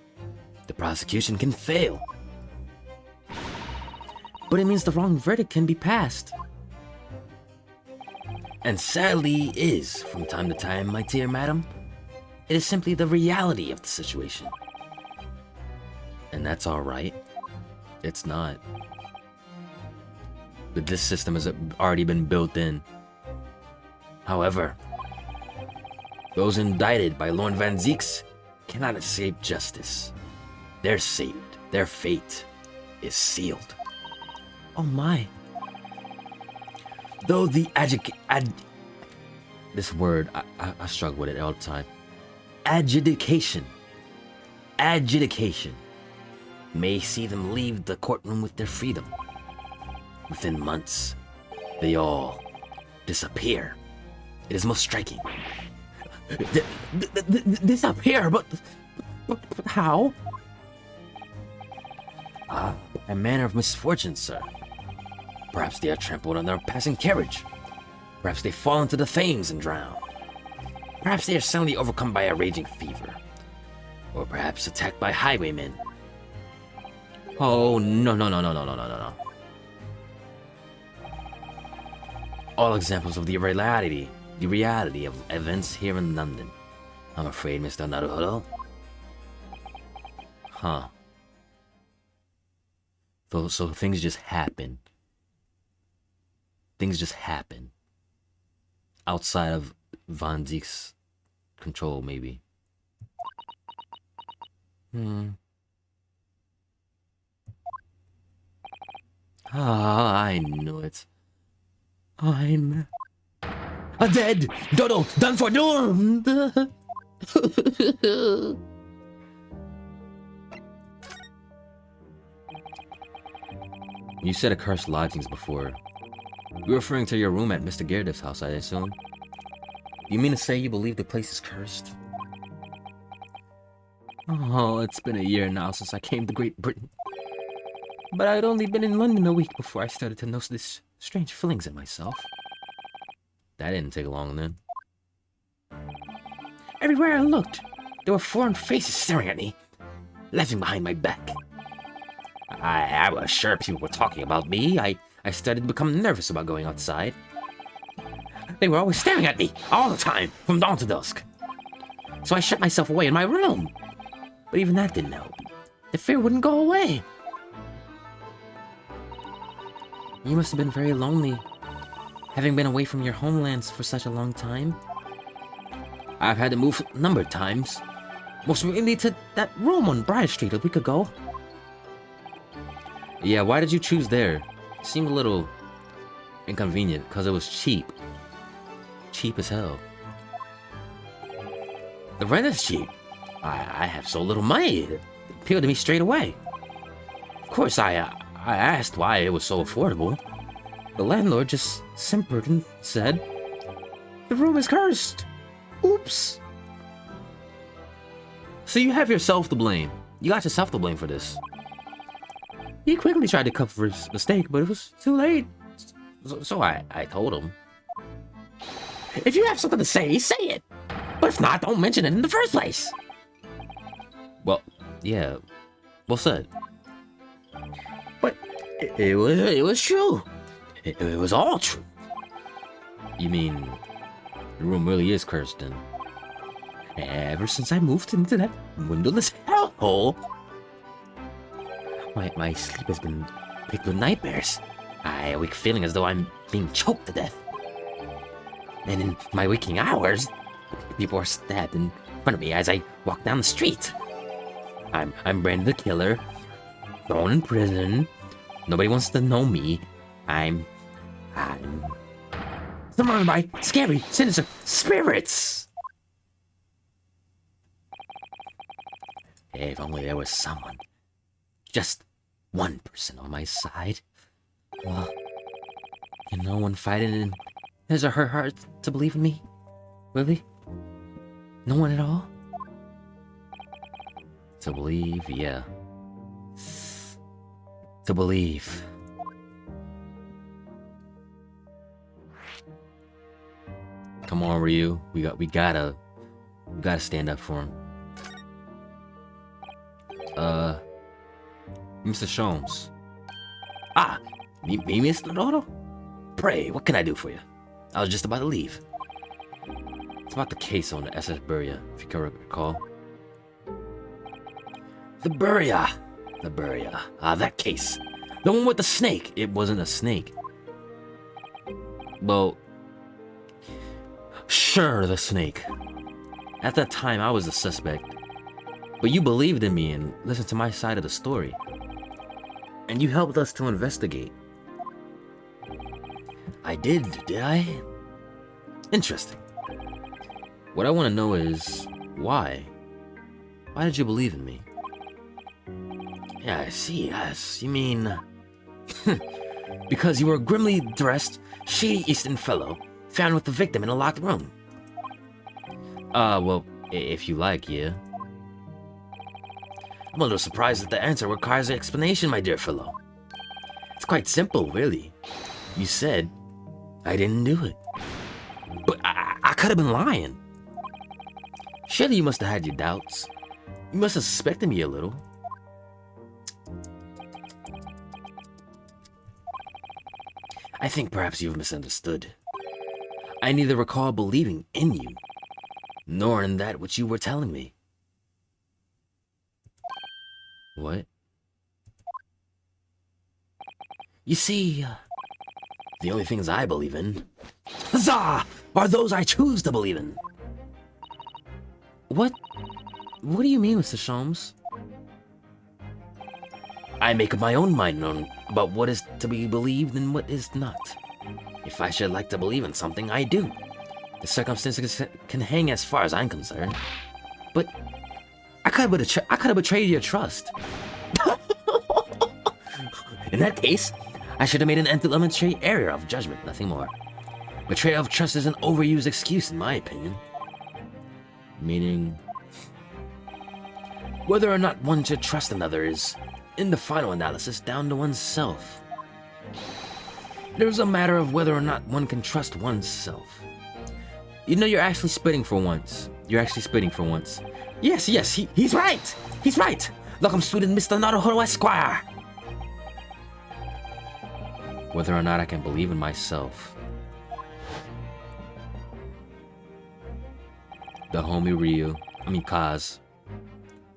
the prosecution can fail. But it means the wrong verdict can be passed. And sadly is, from time to time, my dear madam, it is simply the reality of the situation. And that's alright. It's not. But this system has already been built in. However, those indicted by Lorne Van Zieks cannot escape justice. They're saved. Their fate is sealed. Oh my. Though the This word, I struggle with it all the time. adjudication may see them leave the courtroom with their freedom. Within months, they all disappear. It is most striking. Disappear, but how? A manner of misfortune, sir. Perhaps they are trampled on their passing carriage. Perhaps they fall into the Thames and drown. Perhaps they are suddenly overcome by a raging fever. Or perhaps attacked by highwaymen. Oh, no. All examples of the reality of events here in London. I'm afraid, Mr. Naruhodo. Huh. So things just happen. Things just happen. Outside of Van Zieks' control, maybe. I knew it. I'm dead. Dodo, done for, doomed. You said accursed lodgings before. You're referring to your room at Mr. Gerdiff's house, I assume. You mean to say you believe the place is cursed? Oh, it's been a year now since I came to Great Britain. But I'd only been in London a week before I started to notice these strange feelings in myself. That didn't take long then. Everywhere I looked, there were foreign faces staring at me, laughing behind my back. I was sure people were talking about me. I started to become nervous about going outside. They were always staring at me, all the time, from dawn to dusk. So I shut myself away in my room. But even that didn't help. The fear wouldn't go away. You must have been very lonely, having been away from your homelands for such a long time. I've had to move a number of times. Most recently to that room on Briar Street a week ago. Yeah, why did you choose there? It seemed a little inconvenient, because it was cheap. Cheap as hell. The rent is cheap. I have so little money, it appealed to me straight away. Of course, I asked why it was so affordable. The landlord just simpered and said, "The room is cursed." Oops. So you have yourself to blame. You got yourself to blame for this. He quickly tried to cover his mistake, but it was too late. So I told him, "If you have something to say it. But if not, don't mention it in the first place." Well, yeah. Well said. But it was true. It was all true. You mean the room really is cursed then? Ever since I moved into that windowless hellhole, my sleep has been picked with nightmares. I wake feeling as though I'm being choked to death. And in my waking hours, people are stabbed in front of me as I walk down the street. I'm Brandon the Killer, thrown in prison. Nobody wants to know me. I'm surrounded by scary, sinister spirits. If only there was someone, just one person on my side. Well, can no one fight it in his or her heart to believe in me? Really? No one at all? To believe, yeah. To believe. Come on, Ryu. We gotta stand up for him. Mr. Sholmes. Ah, me, Mr. Dodo? Pray, what can I do for you? I was just about to leave. It's about the case on the SS Buria, if you can recall. The Buria. The Buria. Ah, that case. The one with the snake. It wasn't a snake. Well, sure, the snake. At that time, I was the suspect. But you believed in me and listened to my side of the story. And you helped us to investigate. I did I? Interesting. What I want to know is, why? Why did you believe in me? Yeah, I see, yes. You mean... because you were a grimly dressed, shady Eastern fellow found with the victim in a locked room. Well, if you like, yeah. I'm a little surprised that the answer requires an explanation, my dear fellow. It's quite simple, really. You said I didn't do it. But I could have been lying. Surely you must have had your doubts. You must have suspected me a little. I think perhaps you've misunderstood. I neither recall believing in you, nor in that which you were telling me. What? You see, the only things I believe in, huzzah, are those I choose to believe in. What do you mean, Mr. Sholmes? I make up my own mind about what is to be believed and what is not. If I should like to believe in something, I do. The circumstances can hang as far as I'm concerned. But I could have betrayed your trust. In that case, I should have made an elementary error of judgment, nothing more. Betrayal of trust is an overused excuse, in my opinion. Meaning, whether or not one should trust another is, in the final analysis, down to oneself. It is a matter of whether or not one can trust oneself. You know, you're actually spitting for once. Yes, he's right. He's right. Welcome, student Mr. Naruhodo Esquire. Whether or not I can believe in myself. The homie Kaz.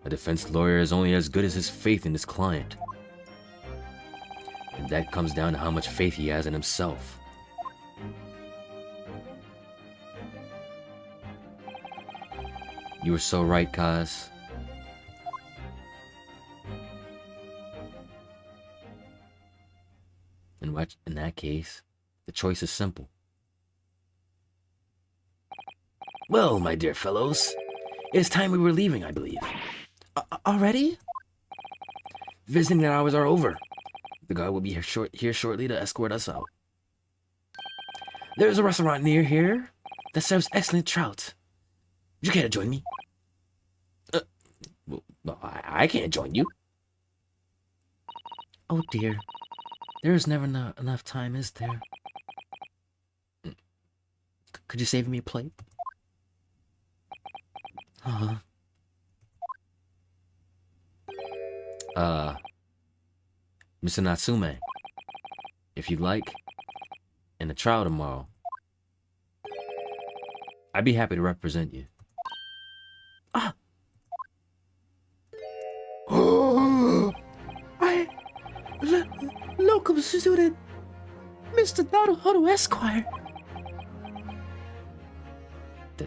A defense lawyer is only as good as his faith in his client. And that comes down to how much faith he has in himself. You were so right, Kaz. In that case, the choice is simple. Well, my dear fellows, it is time we were leaving, I believe. Already? Visiting hours are over. The guard will be here shortly to escort us out. There's a restaurant near here that serves excellent trout. Would you care to join me? Well, I can't join you. Oh dear. There is never enough time, is there? Could you save me a plate? Mr. Natsume, if you'd like, in the trial tomorrow, I'd be happy to represent you. Locum student, Mr. Naruhodo Esquire.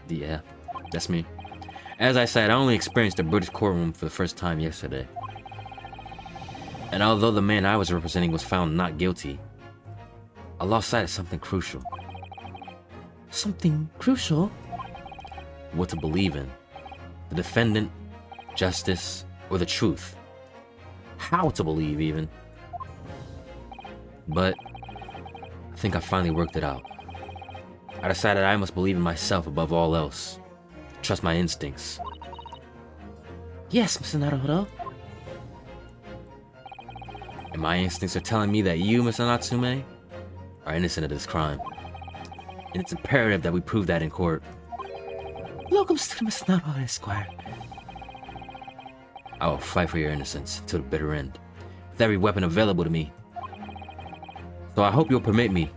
Yeah, that's me. As I said, I only experienced the British courtroom for the first time yesterday. And although the man I was representing was found not guilty, I lost sight of something crucial. Something crucial? What to believe in. The defendant, justice, or the truth. how to believe even. But I think I finally worked it out. I decided I must believe in myself above all else. Trust my instincts. Yes, Mr. Naruto. And my instincts are telling me that you, Mr. Natsume, are innocent of this crime. And it's imperative that we prove that in court. Welcome to Mr. Naruto, Esquire. I will fight for your innocence to the bitter end, with every weapon available to me. So I hope you'll permit me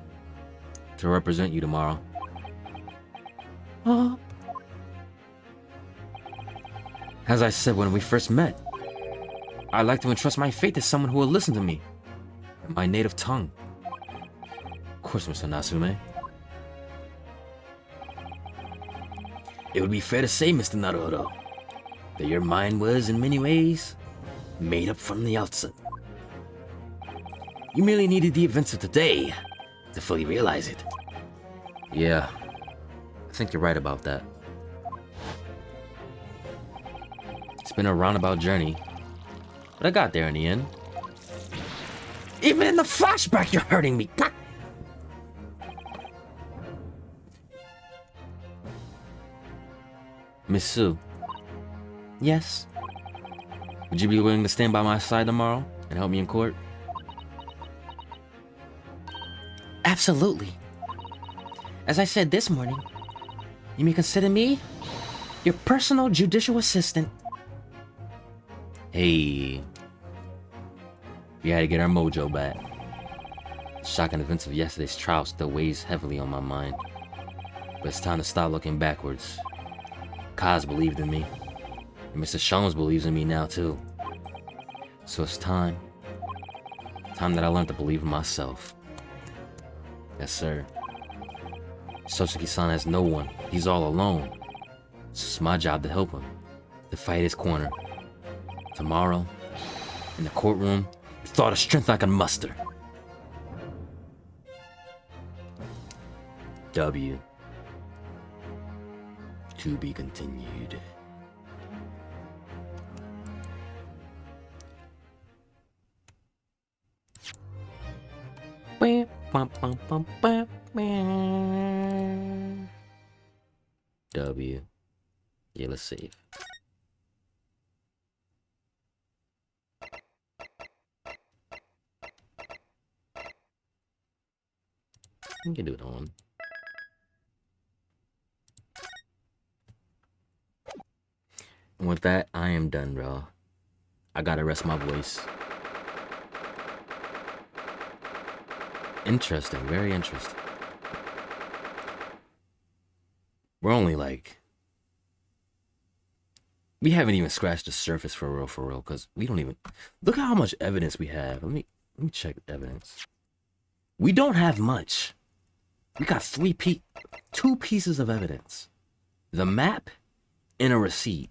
to represent you tomorrow. As I said when we first met, I'd like to entrust my fate to someone who will listen to me in my native tongue. Of course, Mr. Natsume. It would be fair to say, Mr. Naruto, that your mind was, in many ways, made up from the outset. You merely needed the events of today to fully realize it. Yeah, I think you're right about that. It's been a roundabout journey, but I got there in the end. Even in the flashback, you're hurting me. Miss Sue. Yes? Would you be willing to stand by my side tomorrow and help me in court? Absolutely. As I said this morning, you may consider me your personal judicial assistant. Hey. We had to get our mojo back. The shocking events of yesterday's trial still weighs heavily on my mind. But it's time to stop looking backwards. Kaz believed in me. And Mr. Shones believes in me now too. So it's time. Time that I learned to believe in myself. Yes, sir. Soseki-san has no one. He's all alone. It's just my job to help him. To fight his corner. Tomorrow, in the courtroom, with thought of strength I can muster. W. To be continued. W. Yeah, let's save. We can do it on. And with that, I am done, bro. I gotta rest my voice. Interesting, very interesting. We're only like... We haven't even scratched the surface for real, because we don't even... Look at how much evidence we have. Let me check the evidence. We don't have much. We got two pieces of evidence. The map and a receipt.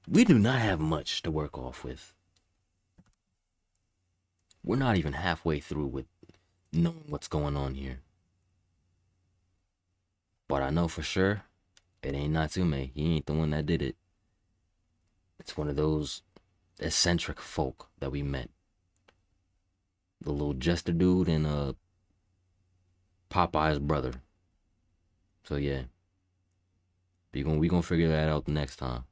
We do not have much to work off with. We're not even halfway through with knowing what's going on here. But I know for sure, it ain't Natsume. He ain't the one that did it. It's one of those eccentric folk that we met. The little jester dude and Popeye's brother. So yeah. We gonna figure that out the next time.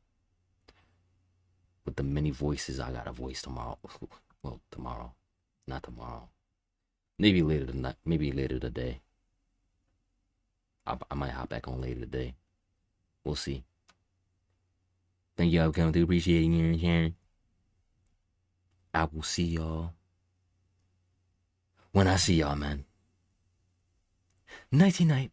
With the many voices I gotta voice tomorrow. Well, tomorrow. Not tomorrow. Maybe later tonight. Maybe later today. I might hop back on later today. We'll see. Thank y'all for coming through. Appreciate you and sharing. I will see y'all when I see y'all, man. Nighty night.